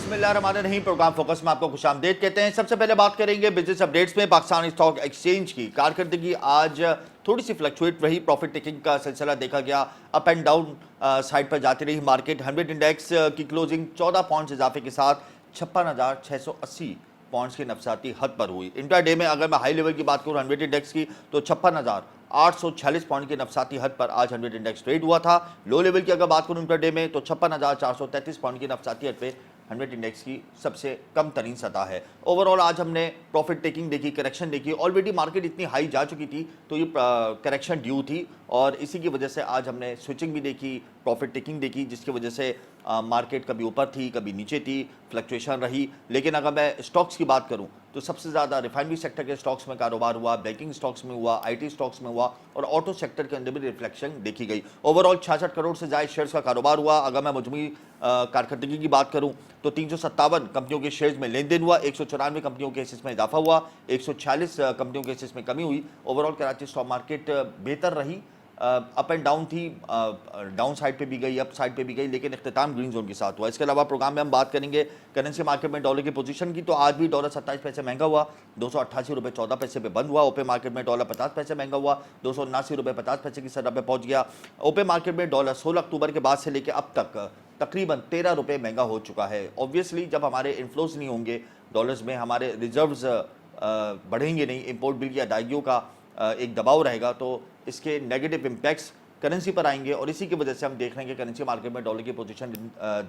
बिस्मिल्लाहिर्रहमानिर्रहीम। Programme focus में आपको खुशामदीद कहते हैं। सबसे पहले बात करेंगे बिजनेस अपडेट्स में। पाकिस्तान स्टॉक एक्सचेंज की कारकर्दगी आज थोड़ी सी फ्लक्चुएट रही। प्रॉफिट टेकिंग का सिलसिला देखा गया, अप एंड डाउन साइड पर जाती रही मार्केट। 100 इंडेक्स की क्लोजिंग 14 पॉइंट्स इजाफे के साथ 56,680 पॉइंट्स की नफसाती हद पर हुई। इंट्राडे में अगर मैं हाई लेवल की बात करूँ 100 इंडेक्स की, तो 56,846 पॉइंट की नफसाती हद पर आज 100 इंडेक्स ट्रेड हुआ था। लो लेवल की अगर बात करूँ इंट्राडे में, तो 56,433 पॉइंट की नफसाती हद पे 100 इंडेक्स की सबसे कम तरीन सतह है। ओवरऑल आज हमने प्रॉफिट टेकिंग देखी, करेक्शन देखी। ऑलरेडी मार्केट इतनी हाई जा चुकी थी तो ये करेक्शन ड्यू थी और इसी की वजह से आज हमने स्विचिंग भी देखी, प्रॉफिट टेकिंग देखी, जिसकी वजह से मार्केट कभी ऊपर थी कभी नीचे थी, फ्लक्चुएशन रही। लेकिन अगर मैं स्टॉक्स की बात करूं तो सबसे ज़्यादा रिफाइनरी सेक्टर के स्टॉक्स में कारोबार हुआ, बैंकिंग स्टॉक्स में हुआ, आईटी स्टॉक्स में हुआ और ऑटो सेक्टर के अंदर भी रिफ्लेक्शन देखी गई। ओवरऑल 66 करोड़ से ज़्यादा शेयर्स का कारोबार हुआ। अगर मैं मजमूई कारकर्दगी की बात करूं तो 357 कंपनियों के शेयर्स में लेन देन हुआ, 194 कंपनियों के हिस्से में इजाफा हुआ, 146 कंपनियों के हिस्से में कमी हुई। ओवरऑल कराची स्टॉक मार्केट बेहतर रही, अप एंड डाउन थी, डाउन साइड पे भी गई, अप साइड पे भी गई, लेकिन इख्तिताम ग्रीन जोन के साथ हुआ। इसके अलावा प्रोग्राम में हम बात करेंगे करेंसी मार्केट में डॉलर की पोजीशन की। तो आज भी डॉलर 27 पैसे महंगा हुआ, 288 रुपये 14 पैसे पे बंद हुआ। ओपन मार्केट में डॉलर 50 पैसे महंगा हुआ, 279 रुपये 50 पैसे की सतह पे पहुंच गया। ओपन मार्केट में डॉलर 16 अक्टूबर के बाद से लेकर अब तक तकरीबन 13 रुपये महंगा हो चुका है। ऑब्वियसली जब हमारे इन्फ्लोज नहीं होंगे डॉलर्स में, हमारे रिजर्व्स बढ़ेंगे नहीं, इंपोर्ट बिल की अदायगियों का एक दबाव रहेगा, तो इसके नेगेटिव इम्पैक्ट्स करेंसी पर आएंगे और इसी की वजह से हम देख रहे हैं कि करेंसी मार्केट में डॉलर की पोजीशन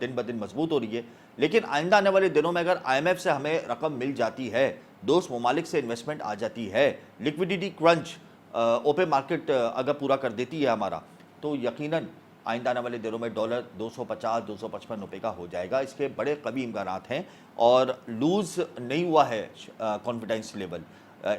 दिन ब दिन मजबूत हो रही है। लेकिन आइंदा आने वाले दिनों में अगर IMF से हमें रकम मिल जाती है, दोस्त ममालिक से इन्वेस्टमेंट आ जाती है, लिक्विडिटी क्रंच ओपन मार्केट अगर पूरा कर देती है हमारा, तो यकीनन आइंदा आने वाले दिनों में डॉलर 250-255 रुपये का हो जाएगा। इसके बड़े कभी इम्कानात हैं और लूज़ नहीं हुआ है कॉन्फिडेंस लेवल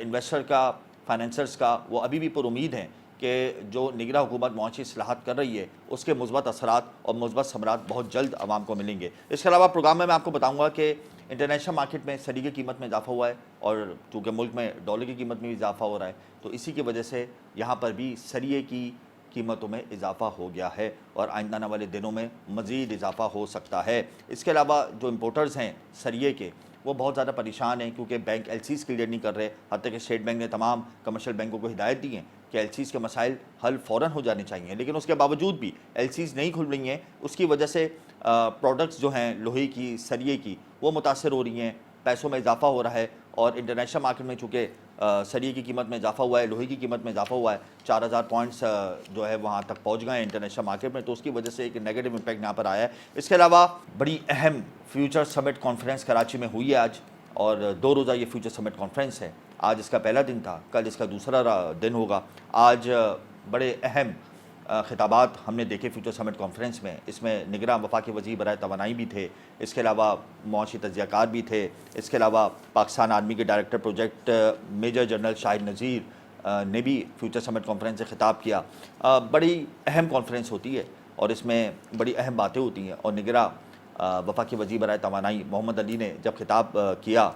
इन्वेस्टर का, फाइनेंसर्स का। वो अभी भी पुरुमीद हैं कि जो निगरान हुकूमत मुआशी इस्लाहात कर रही है उसके मुस्बत असरात और मुस्बत समरात बहुत जल्द आवाम को मिलेंगे। इसके अलावा प्रोग्राम में मैं आपको बताऊंगा कि इंटरनेशनल मार्केट में सरी की कीमत में इजाफा हुआ है और चूँकि मुल्क में डॉलर की कीमत में भी इजाफा हो रहा है, तो इसी की वजह से यहाँ पर भी सरिये की कीमतों में इजाफा हो गया है और आइंदा आने वाले दिनों में मज़ीद इजाफा हो सकता है। इसके अलावा जो इम्पोर्टर्स हैं सरिये के, वो बहुत ज़्यादा परेशान हैं क्योंकि बैंक LCs क्लियर नहीं कर रहे। हत्ता कि स्टेट बैंक ने तमाम कमर्शियल बैंकों को हिदायत दी है कि LCs के मसाइल हल फ़ौरन हो जाने चाहिए, लेकिन उसके बावजूद भी LCs नहीं खुल रही हैं। उसकी वजह से प्रोडक्ट्स जो हैं लोहे की, सरिये की, वो मुतासर हो रही हैं, पैसों में इजाफा हो रहा है। और इंटरनेशनल मार्केट में चूँकि सरिये की कीमत में इजाफा हुआ है, लोहे की कीमत में इजाफा हुआ है, 4000 पॉइंट्स जो है वहाँ तक पहुँच गए हैं इंटरनेशनल मार्केट में, तो उसकी वजह से एक नेगेटिव इम्पैक्ट यहाँ पर आया है। इसके अलावा बड़ी अहम फ्यूचर समिट कॉन्फ्रेंस कराची में हुई है आज, और 2 रोज़ा ये फ्यूचर समिट कॉन्फ्रेंस है। आज इसका पहला दिन था, कल इसका दूसरा दिन होगा। आज बड़े अहम खिताबात हमने देखे फ्यूचर समिट कॉन्फ्रेंस में। इसमें निगरान वफाकी वज़ीर बराए तवानाई भी थे, इसके अलावा मुआशी तज्ज़ियाकार भी थे, इसके अलावा पाकिस्तान आर्मी के director project major general Shahid Nazir ने भी फ्यूचर समिट कॉन्फ्रेंस से खिताब किया। बड़ी अहम कॉन्फ्रेंस होती है और इसमें बड़ी अहम बातें होती हैं। और निगरान वफाकी वज़ीर बराए तवानाई मोहम्मद अली ने जब खिताब किया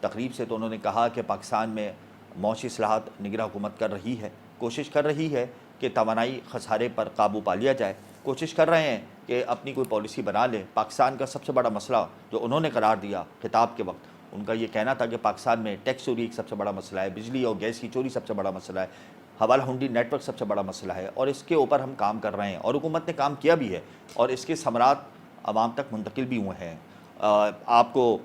तकरीब से, तो उन्होंने कहा कि पाकिस्तान में मुआशी इस्लाहात निगरान हुकूमत कर रही है, कोशिश कर रही है कि तवानाई खसारे पर काबू पा लिया जाए, कोशिश कर रहे हैं कि अपनी कोई पॉलिसी बना लें। पाकिस्तान का सबसे बड़ा मसला जो उन्होंने करार दिया खिताब के वक्त, उनका ये कहना था कि पाकिस्तान में टैक्स चोरी एक सबसे बड़ा मसला है, बिजली और गैस की चोरी सबसे बड़ा मसला है, हवाला हुंडी नेटवर्क सबसे बड़ा मसला है, और इसके ऊपर हम काम कर रहे हैं और हुकूमत ने काम किया भी है और इसके समरात आवाम तक मुंतकिल भी हुए हैं। आपको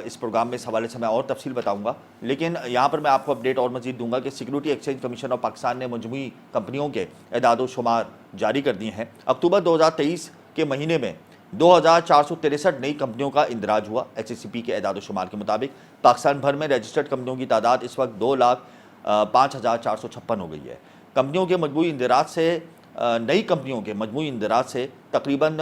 इस प्रोग्राम में इस हवाले से मैं और तफसील बताऊंगा, लेकिन यहाँ पर मैं आपको अपडेट और मज़ीद दूंगा कि security exchange commission of Pakistan ने मजमूई कंपनियों के एदाद शुमार जारी कर दिए हैं। अक्टूबर 2023 के महीने में 2463 नई कंपनियों का इंदराज हुआ। HACCP के एदाद शुमार के मुताबिक पाकिस्तान भर में रजिस्टर्ड कंपनियों की तादाद इस वक्त 2,05,456 हो गई है। कंपनियों के मजमूई इंदराज से नई कंपनियों के मजमूई इंदराज से तकरीबन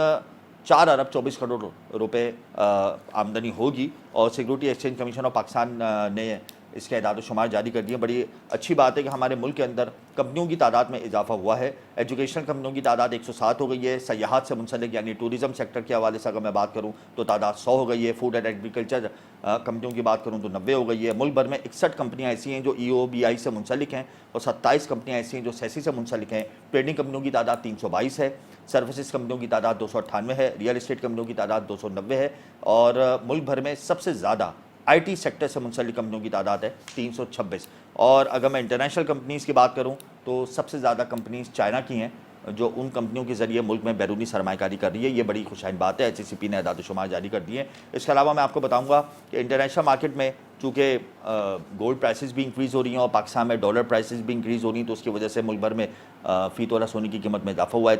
4 अरब 24 करोड़ रुपए आमदनी होगी। और security exchange commission of Pakistan ने इसके एदाद-ओ-शुमार जारी कर दिए। बड़ी अच्छी बात है कि हमारे मुल्क के अंदर कंपनियों की तादाद में इजाफा हुआ है। एजुकेशनल कंपनियों की तादाद 107 हो गई है। सयाहत से मुंसलिक यानी टूरिज़्म सेक्टर के हवाले से अगर मैं बात करूँ तो तादाद 100 हो गई है। फूड एंड एग्रीकल्चर कंपनियों की बात करूँ तो 90 हो गई है। मुल्क भर में 61 कंपनियाँ ऐसी हैं जो EOBI से मुंसलिक हैं और 27 कंपनियाँ ऐसी हैं जो सेसी से मुंसलिक हैं। ट्रेडिंग कंपनियों की तादाद 322 है। सर्विसेज कंपनियों की तादाद 298 है। रियल एस्टेट कंपनियों की तादाद 290 है और मुल्क भर में सबसे ज़्यादा IT सेक्टर से मुंसलिक कंपनियों की तादाद है 326। और अगर मैं इंटरनेशनल कंपनीज़ की बात करूं तो सबसे ज़्यादा कंपनीज़ चाइना की हैं जो उन कंपनियों के ज़रिए मुल्क में बैरूनी सरमायाकारी कर रही है। ये बड़ी खुशहाल बात है। HACCP ने एदाद-ओ-शुमार जारी कर दिए हैं। इसके अलावा मैं आपको बताऊंगा कि इंटरनेशनल मार्केट में चूँकि गोल्ड प्राइसेस भी इंक्रीज़ हो रही हैं और पाकिस्तान में डॉलर प्राइसेस भी इंक्रीज़ हो रही हैं, तो उसकी वजह से मुल्क भर में फ़ी तोला सोने की कीमत में इजाफा हुआ है।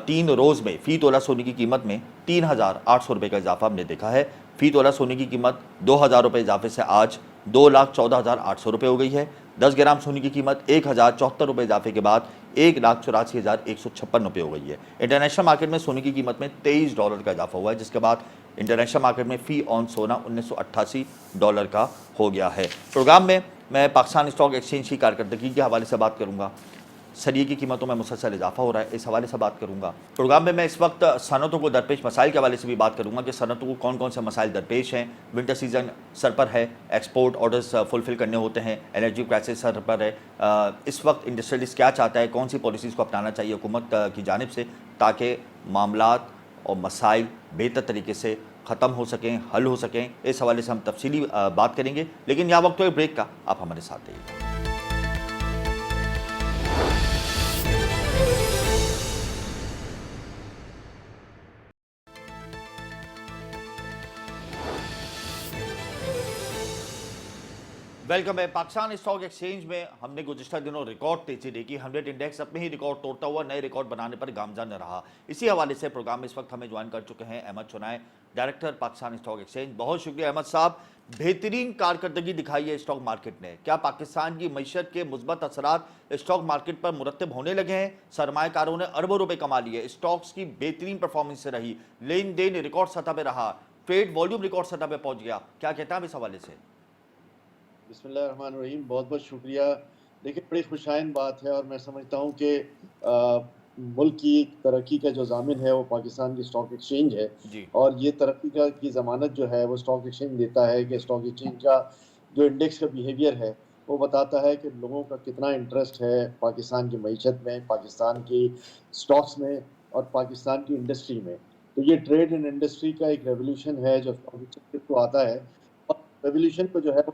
3 रोज़ में फ़ी तोला सोने की कीमत में 3,800 रुपये का इजाफा हमने देखा है। फ़ी तोला सोने की कीमत 2,000 रुपये इजाफे से आज 2,14,800 रुपये हो गई है। 10 ग्राम सोने की कीमत 1,074 रुपये इजाफे के बाद 1,84,156 रुपये हो गई है। इंटरनेशनल मार्केट में सोने की कीमत में $23 का इजाफा हुआ है, जिसके बाद इंटरनेशनल मार्केट में फ़ी ऑन सोना $1988 का हो गया है। प्रोग्राम में मैं पाकिस्तान स्टॉक एक्सचेंज की कारकर्दगी के हवाले से बात करूँगा। सरिये की कीमतों में मुसलसल इजाफा हो रहा है, इस हवाले से बात करूँगा। प्रोग्राम में मैं इस वक्त सनतों को दरपेश मसाइल के हवाले से भी बात करूँगा कि सनतों को कौन कौन से मसाइल दरपेश हैं। विंटर सीज़न सर पर है, एक्सपोर्ट ऑर्डर्स फुलफ़िल करने होते हैं, एनर्जी क्राइसिस सर पर है। इस वक्त इंडस्ट्रियलिस्ट क्या चाहता है, कौन सी पॉलिसीज़ को अपनाना चाहिए हुकूमत की जानिब से ताकि मामलात और मसाइल बेहतर तरीके से ख़त्म हो सकें, हल हो सकें। इस हवाले से हम तफसीली बात करेंगे, लेकिन यहाँ वक्त तो एक ब्रेक का, आप हमारे साथ रहिए। वेलकम है। पाकिस्तान स्टॉक एक्सचेंज में हमने गुज़िश्ता दिनों रिकॉर्ड तेजी देखी। 100 इंडेक्स अपने ही रिकॉर्ड तोड़ता हुआ नए रिकॉर्ड बनाने पर गामज़न रहा। इसी हवाले से प्रोग्राम में इस वक्त हमें ज्वाइन कर चुके हैं अहमद चुनाय, डायरेक्टर पाकिस्तान स्टॉक एक्सचेंज। बहुत शुक्रिया अहमद साहब। बेहतरीन कारकर्दगी दिखाई है स्टॉक मार्केट ने। क्या पाकिस्तान की मीशत के मुस्बत असरात स्टॉक मार्केट पर मुरतब होने लगे हैं? सरमायाकारों ने अरबों रुपए कमा लिए। स्टॉक्स की बेहतरीन परफॉर्मेंस से रही, लेन देन रिकॉर्ड सतह पर रहा, ट्रेड वॉल्यूम रिकॉर्ड सतह पर पहुंच गया। क्या कहते हैं आप इस हवाले से? बिस्मिल्लाहिर्रहमानिर्रहीम। बहुत बहुत शुक्रिया। देखिए, बड़ी खुशाइन बात है और मैं समझता हूँ कि मुल्क की तरक्की का जो ज़ामिन है वो पाकिस्तान की स्टॉक एक्सचेंज है जी। और ये तरक्की का की ज़मानत जो है वो स्टॉक एक्सचेंज देता है कि स्टॉक एक्सचेंज का जो इंडेक्स का बिहेवियर है वो बताता है कि लोगों का कितना इंटरेस्ट है पाकिस्तान की मईशत में, पाकिस्तान की स्टॉक्स में और पाकिस्तान की इंडस्ट्री में। तो ये ट्रेड एंड इंडस्ट्री का एक रेवोल्यूशन है जो स्टॉक एक्सचेंज को आता है और रेवोल्यूशन को जो है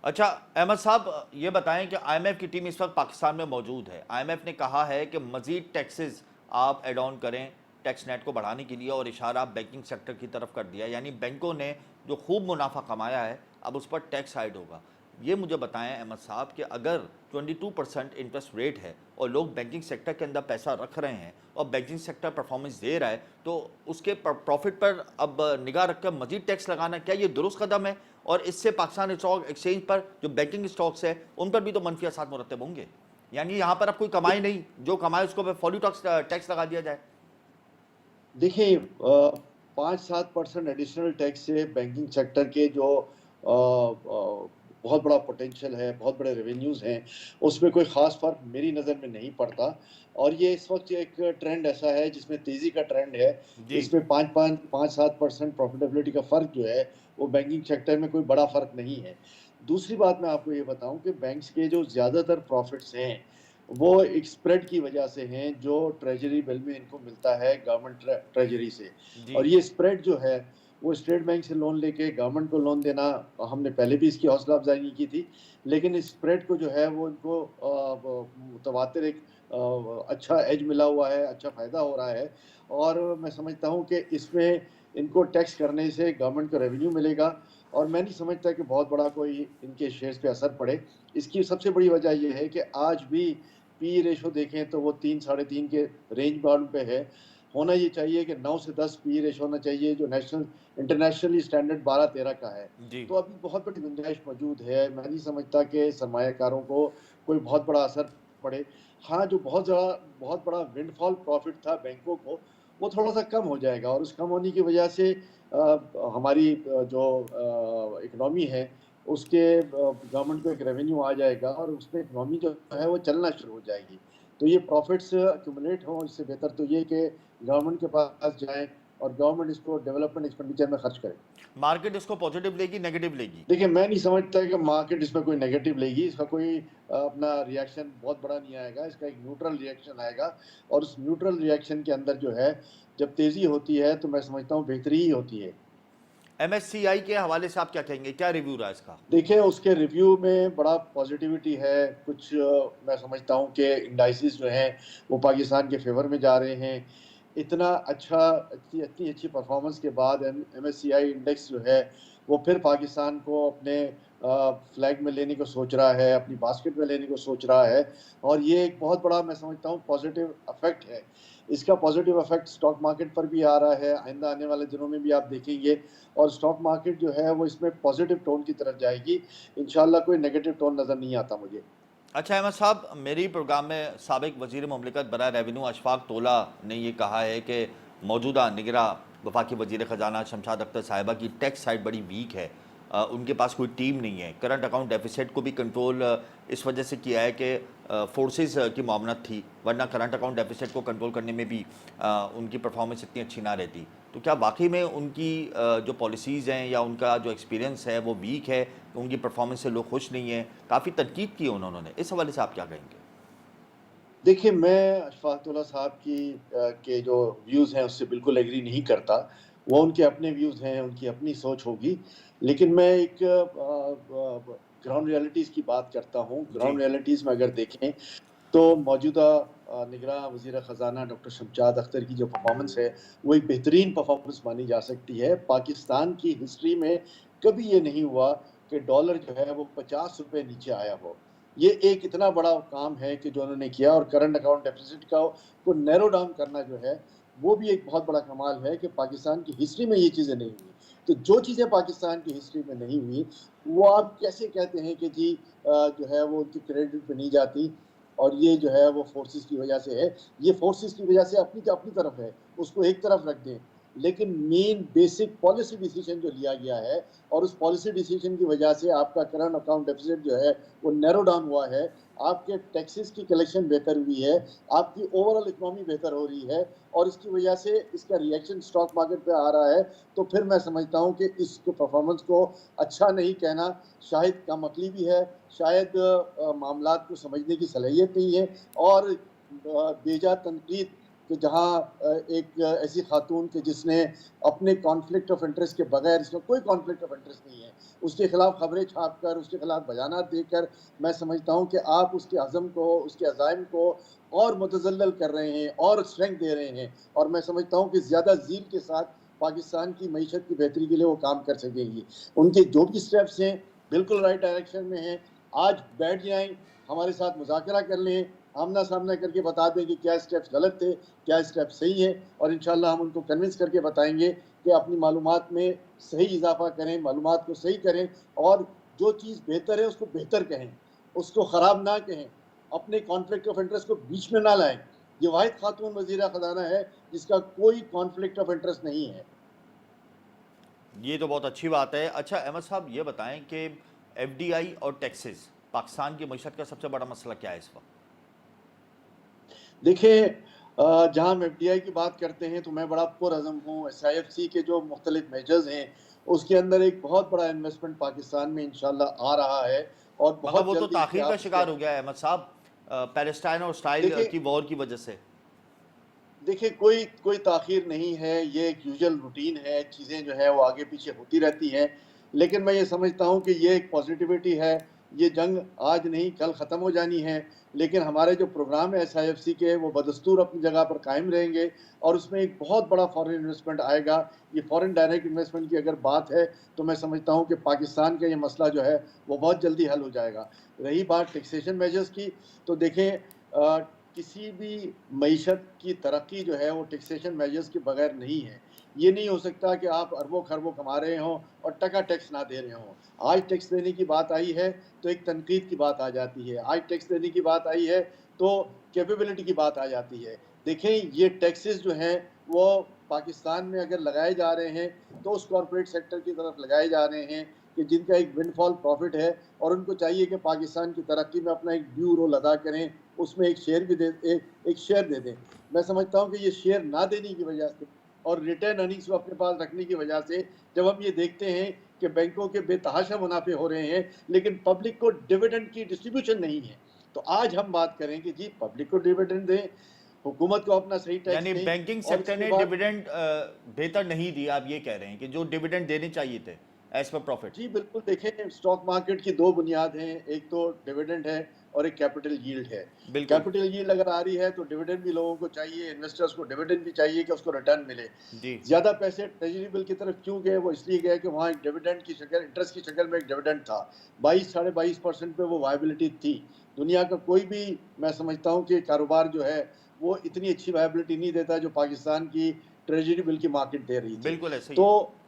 अच्छा अहमद साहब, ये बताएं कि IMF की टीम इस वक्त पाकिस्तान में मौजूद है। IMF ने कहा है कि मजीद टैक्सेस आप एड ऑन करें टैक्स नेट को बढ़ाने के लिए और इशारा बैंकिंग सेक्टर की तरफ कर दिया, यानी बैंकों ने जो खूब मुनाफा कमाया है अब उस पर टैक्स हाइड होगा। ये मुझे बताएं अहमद साहब कि अगर 22% इंटरेस्ट रेट है और लोग बैंकिंग सेक्टर के अंदर पैसा रख रहे हैं और बैंकिंग सेक्टर परफॉर्मेंस दे रहा है, तो उसके प्रॉफिट पर अब निगाह रखकर मजीद टैक्स लगाना क्या ये दुरुस्त कदम है? और इससे पाकिस्तान स्टॉक एक्सचेंज पर जो बैंकिंग स्टॉक्स है उन पर भी तो मनफी असर मुरतब होंगे। यानी यहाँ पर अब कोई कमाई नहीं, जो कमाए उसको फॉली टैक्स लगा दिया जाए। देखिए, 5-7% एडिशनल टैक्स से बैंकिंग सेक्टर के जो बहुत बड़ा पोटेंशियल है, बहुत बड़े रेवेन्यूज़ हैं, उसमें कोई ख़ास फ़र्क मेरी नज़र में नहीं पड़ता। और ये इस वक्त एक ट्रेंड ऐसा है जिसमें तेज़ी का ट्रेंड है। जी। इसमें 5-7% प्रॉफिटेबिलिटी का फ़र्क जो है वो बैंकिंग सेक्टर में कोई बड़ा फ़र्क नहीं है। दूसरी बात मैं आपको ये बताऊं कि बैंक्स के जो ज़्यादातर प्रॉफिट्स हैं वो एक स्प्रेड की वजह से हैं जो ट्रेजरी बिल में इनको मिलता है गवर्नमेंट ट्रेजरी से। जी। और ये स्प्रेड जो है वो स्टेट बैंक से लोन लेके गवर्नमेंट को लोन देना, हमने पहले भी इसकी हौसला अफजाई नहीं की थी, लेकिन इस स्प्रेड को जो है वो इनको मुतवातिर एक अच्छा एज मिला हुआ है, अच्छा फ़ायदा हो रहा है। और मैं समझता हूँ कि इसमें इनको टैक्स करने से गवर्नमेंट को रेवेन्यू मिलेगा और मैं नहीं समझता कि बहुत बड़ा कोई इनके शेयर्स पे असर पड़े। इसकी सबसे बड़ी वजह ये है कि आज भी पी रेशो देखें तो वो 3 साढ़े 3 के रेंज बाउंड पे है। होना ये चाहिए कि 9 से 10 पी रेशो होना चाहिए जो इंटरनेशनली स्टैंडर्ड 12-13 का है। जी। तो अभी बहुत बड़ी गुंजाइश मौजूद है। मैं नहीं समझता कि सरमायाकारों को कोई बहुत बड़ा असर पड़े। हाँ, जो बहुत बड़ा विंडफॉल प्रॉफिट था बैंकों को, वो थोड़ा-सा कम हो जाएगा और उस कम होने की वजह से हमारी जो इकोनॉमी है उसके गवर्नमेंट को एक रेवेन्यू आ जाएगा और उसमें इकोनॉमी जो है वो चलना शुरू हो जाएगी। तो ये प्रॉफिट्स एक्यूमुलेट हों, इससे बेहतर तो ये कि गवर्नमेंट के पास जाएँ और गवर्नमेंट इसको डेवलपमेंट एक्सपेंडिचर में खर्च करे। मार्केट इसको पॉजिटिव लेगी, नेगेटिव लेगी? देखिए, मैं नहीं समझता कि मार्केट इसमें कोई नेगेटिव लेगी, इसका कोई अपना रिएक्शन बहुत बड़ा नहीं आएगा, इसका एक न्यूट्रल रिएक्शन आएगा और उस न्यूट्रल रिएक्शन के अंदर जो है, जब तेज़ी होती है, तो मैं समझता हूँ बेहतरी ही होती है। एमएससीआई के हवाले से आप क्या कहेंगे? क्या रिव्यू रहा इसका? देखिए, उसके रिव्यू में बड़ा पॉज़िटिविटी है, कुछ मैं समझता हूँ कि इंडाइसेस जो हैं, वो पाकिस्तान के फ़ेवर में जा रहे हैं। इतना अच्छा इतनी इतनी अच्छी परफ़ॉर्मेंस के बाद एमएससीआई इंडेक्स जो है, वो फिर पाकिस्तान को अपने फ्लैग में लेने को सोच रहा है, अपनी बास्केट में लेने को सोच रहा है और ये एक बहुत बड़ा मैं समझता हूँ पॉज़िटिव इफ़ेक्ट है। इसका पॉज़िटिव इफ़ेक्ट स्टॉक मार्केट पर भी आ रहा है, आइंदा आने वाले दिनों में भी आप देखेंगे और स्टॉक मार्केट जो है वो इसमें पॉजिटिव टोन की तरफ जाएगी। इंशाल्लाह कोई नेगेटिव टोन नज़र नहीं आता मुझे। अच्छा अहमद साहब, मेरी प्रोग्राम में साबिक वज़ीर मुमलिकत बराए रेवेन्यू अशफाक तोला ने ये कहा है कि मौजूदा निगरां वफाकी वज़ीर ख़जाना शमशाद अख्तर साहिबा की टैक्स साइड बड़ी वीक है। उनके पास कोई टीम नहीं है। करंट अकाउंट डेफिसिट को भी कंट्रोल इस वजह से किया है कि फोर्सेस की मामनत थी, वरना करंट अकाउंट डेफिसिट को कंट्रोल करने में भी उनकी परफॉर्मेंस इतनी अच्छी ना रहती। तो क्या वाकई में उनकी जो पॉलिसीज़ हैं या उनका जो एक्सपीरियंस है वो वीक है, उनकी परफॉर्मेंस से लोग खुश नहीं हैं? काफ़ी तनकीद की है उन्होंने, इस हवाले से आप क्या कहेंगे? देखिए, मैं अशफाक उल्ला साहब के जो व्यूज़ हैं उससे बिल्कुल एग्री नहीं करता। वो उनके अपने व्यूज़ हैं, उनकी अपनी सोच होगी। लेकिन मैं एक ग्राउंड रियलिटीज़ की बात करता हूँ। जी। ग्राउंड रियलिटीज़ में अगर देखें तो मौजूदा निगरां वज़ीर ख़ज़ाना डॉक्टर शमशाद अख्तर की जो परफ़ॉर्मेंस है, वो एक बेहतरीन परफ़ॉर्मेंस मानी जा सकती है। पाकिस्तान की हिस्ट्री में कभी ये नहीं हुआ कि डॉलर जो है वो ₹50 नीचे आया हो। ये एक इतना बड़ा काम है कि जो उन्होंने किया और करंट अकाउंट डेफ़िसिट को नैरो डाउन करना जो है, वो भी एक बहुत बड़ा कमाल है कि पाकिस्तान की हिस्ट्री में ये चीज़ें नहीं हुई। तो जो चीज़ें पाकिस्तान की हिस्ट्री में नहीं हुई, वो आप कैसे कहते हैं कि जी जो है वो उनकी क्रेडिट पे नहीं जाती और ये जो है वो फोर्सेस की वजह से है। ये फोर्सेस की वजह से अपनी अपनी तरफ है, उसको एक तरफ रख दें। लेकिन मेन बेसिक पॉलिसी डिसीजन जो लिया गया है और उस पॉलिसी डिसीजन की वजह से आपका करंट अकाउंट डेफिसिट जो है वो नैरो डाउन हुआ है, आपके टैक्सेस की कलेक्शन बेहतर हुई है, आपकी ओवरऑल इकोनॉमी बेहतर हो रही है और इसकी वजह से इसका रिएक्शन स्टॉक मार्केट पे आ रहा है। तो फिर मैं समझता हूँ कि इस परफॉर्मेंस को अच्छा नहीं कहना शायद कम अकली भी है, शायद मामलात को समझने की सलाहियत नहीं है और बेजा तनकीद कि जहाँ एक ऐसी खातून कि जिसने अपने कॉन्फ्लिक्ट ऑफ इंटरेस्ट के बगैर, इसमें कोई कॉन्फ्लिक्ट ऑफ इंटरेस्ट नहीं है, उसके खिलाफ खबरें छाप कर, उसके खिलाफ बयानात देकर मैं समझता हूँ कि आप उसके अज़म को, उसके अज़ाइम को और मुतज़ल्लल कर रहे हैं और स्ट्रेंथ दे रहे हैं और मैं समझता हूँ कि ज़्यादा ज़ील के साथ पाकिस्तान की मईशत की बेहतरी के लिए वो काम कर सकेंगी। उनके जो भी स्टेप्स हैं, बिल्कुल राइट डायरेक्शन में हैं। आज बैठ जाएँ, हमारे साथ मुज़ाकरा कर लें, आमना-सामना करके बता दें कि क्या स्टेप्स गलत थे, क्या स्टेप सही है और इंशाअल्लाह हम उनको कन्विंस करके बताएँगे कि अपनी मालूमात में सही इज़ाफ़ा करें, मालूमात को सही करें और जो चीज़ बेहतर है उसको बेहतर कहें, उसको ख़राब ना कहें, अपने कॉन्फ्लिक्ट ऑफ इंटरेस्ट को बीच में ना लाएँ। ये वाहिद खातून वज़ीरा ख़ज़ाना है जिसका कोई कॉन्फ्लिक्ट ऑफ इंटरेस्ट नहीं है। ये तो बहुत अच्छी बात है। अच्छा अहमद साहब, ये बताएं कि एफडीआई और टैक्सेस पाकिस्तान की मईशत का सबसे बड़ा मसला क्या है इस वक्त? देखिए जहाँ हम एफडीआई की बात करते हैं तो मैं बड़ा पुरअज़म हूँ एसआईएफसी के जो मुख्तलिफ मेजर्स हैं उसके अंदर एक बहुत बड़ा इन्वेस्टमेंट पाकिस्तान में इंशाल्लाह आ रहा है और मगर बहुत वो तो जल्दी इसके ताखीर का आप इसके शिकार हो गया है अहमद साहब, पैलेस्टाइन और इसराइल देखिए की वॉर की वजह से। देखिए कोई कोई ताख़ीर नहीं है, ये एक यूजुअल रूटीन है, चीज़ें जो है वो आगे पीछे होती रहती हैं। लेकिन मैं ये समझता हूँ कि ये एक पॉज़िटिविटी है, ये जंग आज नहीं कल ख़त्म हो जानी है। लेकिन हमारे जो प्रोग्राम है एसआईएफसी के वो बदस्तूर अपनी जगह पर कायम रहेंगे और उसमें एक बहुत बड़ा फ़ॉरेन इन्वेस्टमेंट आएगा। ये फ़ॉरेन डायरेक्ट इन्वेस्टमेंट की अगर बात है, तो मैं समझता हूँ कि पाकिस्तान का ये मसला जो है, वो बहुत जल्दी हल हो जाएगा। रही बात टैक्सेशन मेजर्स की, तो देखें किसी भी मईशत की तरक्की जो है वो टैक्सेशन मेजर्स के बगैर नहीं है। ये नहीं हो सकता कि आप अरबों-खरबों कमा रहे हों और टका टैक्स ना दे रहे हों। आज टैक्स देने की बात आई है तो एक तनकीद की बात आ जाती है। आज टैक्स देने की बात आई है तो कैपेबिलिटी की बात आ जाती है। देखें ये टैक्सेस जो हैं वो पाकिस्तान में अगर लगाए जा रहे हैं तो उस कॉर्पोरेट सेक्टर की तरफ लगाए जा रहे हैं कि जिनका एक विंडफॉल प्रॉफिट है और उनको चाहिए कि पाकिस्तान की तरक्की में अपना एक ड्यू रोल अदा करें, उसमें एक शेयर भी एक शेयर दे दें। मैं समझता हूँ कि ये शेयर ना देने की वजह से और रिटर्न अर्निंग्स को अपने पास रखने की वजह से, जब हम ये देखते हैं कि बैंकों के बेतहाशा मुनाफे हो रहे हैं लेकिन पब्लिक को डिविडेंड की डिस्ट्रीब्यूशन नहीं है, तो आज हम बात करें कि जी पब्लिक को डिविडेंड दें, हुकूमत को अपना सही टैक्स यानी दें बैंकिंग और सेक्टर इसके ने बाद डिविडेंड बेहतर नहीं दिया, आप ये कह रहे हैं कि जो डिविडेंड देने चाहिए थे एज पर प्रॉफिट। जी बिल्कुल, देखें स्टॉक मार्केट की दो बुनियाद हैं, एक तो डिविडेंड है और एक कैपिटल यील्ड है। बिल्कुल। कैपिटल यील्ड अगर आ रही है तो डिविडेंड भी लोगों को चाहिए, इन्वेस्टर्स को डिविडेंड भी चाहिए कि उसको रिटर्न मिले। जी। ज़्यादा पैसे ट्रेजरी बिल की तरफ क्यों गए? वो इसलिए गए कि वहाँ एक डिविडेंड की शक्ल, इंटरेस्ट की शक्ल में एक डिविडेंड था। 22 साढ़े 22% पे वो वायबिलिटी थी। दुनिया का कोई भी, मैं समझता हूँ कि कारोबार जो है वो इतनी अच्छी वायबिलिटी नहीं देता जो पाकिस्तान की ट्रेजरी बिल की मार्केट दे रही थी। बिल्कुल ऐसे ही तो है।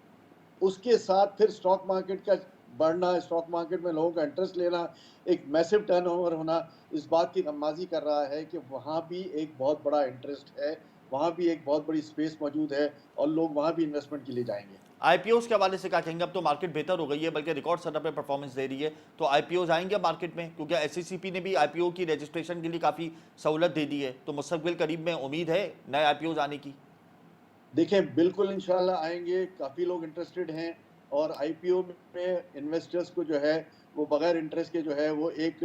उसके साथ फिर स्टॉक मार्केट का बढ़ना, स्टॉक मार्केट में लोगों का इंटरेस्ट लेना, एक मैसिव टर्नओवर होना, इस बात की गम्माज़ी कर रहा है कि वहाँ भी एक बहुत बड़ा इंटरेस्ट है, वहाँ भी एक बहुत बड़ी स्पेस मौजूद है और लोग वहाँ भी इन्वेस्टमेंट के लिए जाएंगे। आईपीओस के हवाले से क्या कहेंगे? अब तो मार्केट बेहतर हो गई है, बल्कि रिकॉर्ड स्तर पे परफॉर्मेंस दे रही है, तो आईपीओस आएंगे मार्केट में? क्योंकि एससीसीपी ने भी आईपीओ की रजिस्ट्रेशन के लिए काफ़ी सहूलत दे दी है, तो मुस्तकबिल करीब में उम्मीद है नए आईपीओस आने की? देखें, बिल्कुल इंशाल्लाह आएँगे, काफ़ी लोग इंटरेस्टेड हैं और आईपीओ में इन्वेस्टर्स को जो है, वो बगैर इंटरेस्ट के जो है वो एक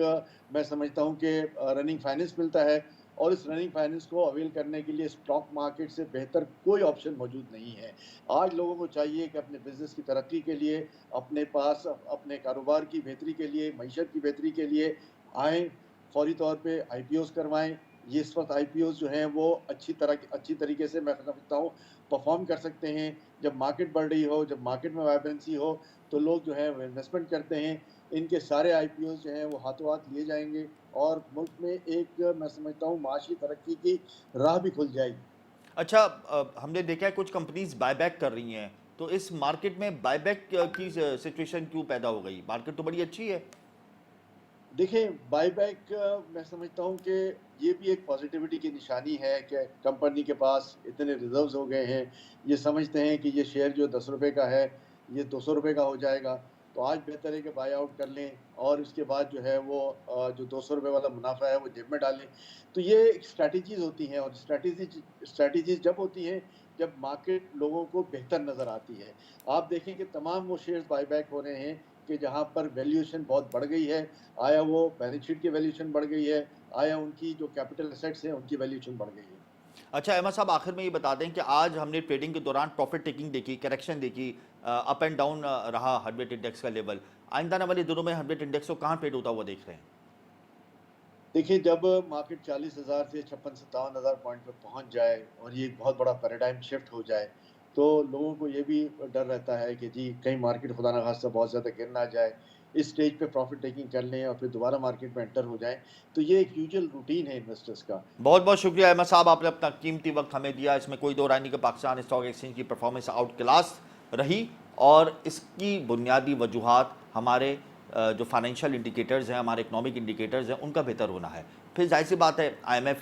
मैं समझता हूँ कि रनिंग फाइनेंस मिलता है और इस रनिंग फाइनेंस को अवेल करने के लिए स्टॉक मार्केट से बेहतर कोई ऑप्शन मौजूद नहीं है। आज लोगों को चाहिए कि अपने बिज़नेस की तरक्की के लिए, अपने पास अपने कारोबार की बेहतरी के लिए, मईशत की बेहतरी के लिए आएँ, फौरी तौर पे आईपीओज़ करवाएँ। ये इस वक़्त आईपीओज़ जो हैं वो अच्छी तरीके से मैं समझता हूँ परफॉर्म कर सकते हैं। जब मार्केट बढ़ रही हो, जब मार्केट में वाइब्रेंसी हो, तो लोग जो है वो इन्वेस्टमेंट करते हैं। इनके सारे आईपीओज़ जो हैं वो हाथों-हाथ लिए जाएँगे और मुल्क में एक मैं समझता हूँ माशी तरक्की की राह भी खुल जाएगी। अच्छा, हमने देखा है कुछ कंपनीज बायबैक कर रही हैं, तो इस मार्केट में बायबैक की सिचुएशन क्यों पैदा हो गई? मार्केट तो बड़ी अच्छी है। देखिए, बायबैक मैं समझता हूँ कि ये भी एक पॉज़िटिविटी की निशानी है कि कंपनी के पास इतने रिज़र्व्स हो गए हैं। ये समझते हैं कि ये शेयर जो ₹10 का है, ये ₹200 का हो जाएगा। तो आज बेहतर है कि बाय आउट कर लें और उसके बाद जो है वो जो ₹200 वाला मुनाफ़ा है वो जेब में डालें। तो ये एक स्ट्रैटेजीज़ होती हैं और स्ट्रैटेजीज़ जब होती हैं, जब मार्केट लोगों को बेहतर नज़र आती है। आप देखें कि तमाम वो शेयर्स बायबैक हो रहे हैं कि जहाँ पर वैल्यूएशन बहुत बढ़ गई है, आया वो बैलेंस शीट की वैल्यूएशन बढ़ गई है, आया उनकी जो कैपिटल एसेट्स हैं उनकी वैल्यूएशन बढ़ गई है। अच्छा अहमद साहब, आखिर में ये बता दें कि आज हमने ट्रेडिंग के दौरान प्रॉफिट टेकिंग देखी, करेक्शन देखी, अप एंड डाउन रहा 100 इंडेक्स का लेवल। आइंदा आने वाले दिनों में 100 इंडेक्स को कहाँ ट्रेड होता हुआ देख रहे हैं? देखिए, जब मार्केट 40,000 से 56,000-57,000 पॉइंट पे पहुँच जाए और ये एक बहुत बड़ा पैराडाइम शिफ्ट हो जाए, तो लोगों को ये भी डर रहता है कि जी कहीं मार्केट खुदा ना खास्ता बहुत ज़्यादा गिर ना जाए। इस स्टेज पे प्रॉफिट टेकिंग कर लें और फिर दोबारा मार्केट में एंटर हो जाएँ, तो ये एक यूजुअल रूटीन है इन्वेस्टर्स का। बहुत बहुत शुक्रिया अहमद साहब, आपने अपना कीमती वक्त हमें दिया। इसमें कोई दो राय नहीं कि पाकिस्तान स्टॉक एक्सचेंज की परफॉर्मेंस आउट क्लास रही और इसकी बुनियादी वजूहात हमारे जो फाइनेंशियल इंडिकेटर्स हैं, हमारे इकनॉमिक इंडिकेटर्स हैं, उनका बेहतर होना है। फिर जाहिर सी बात है IMF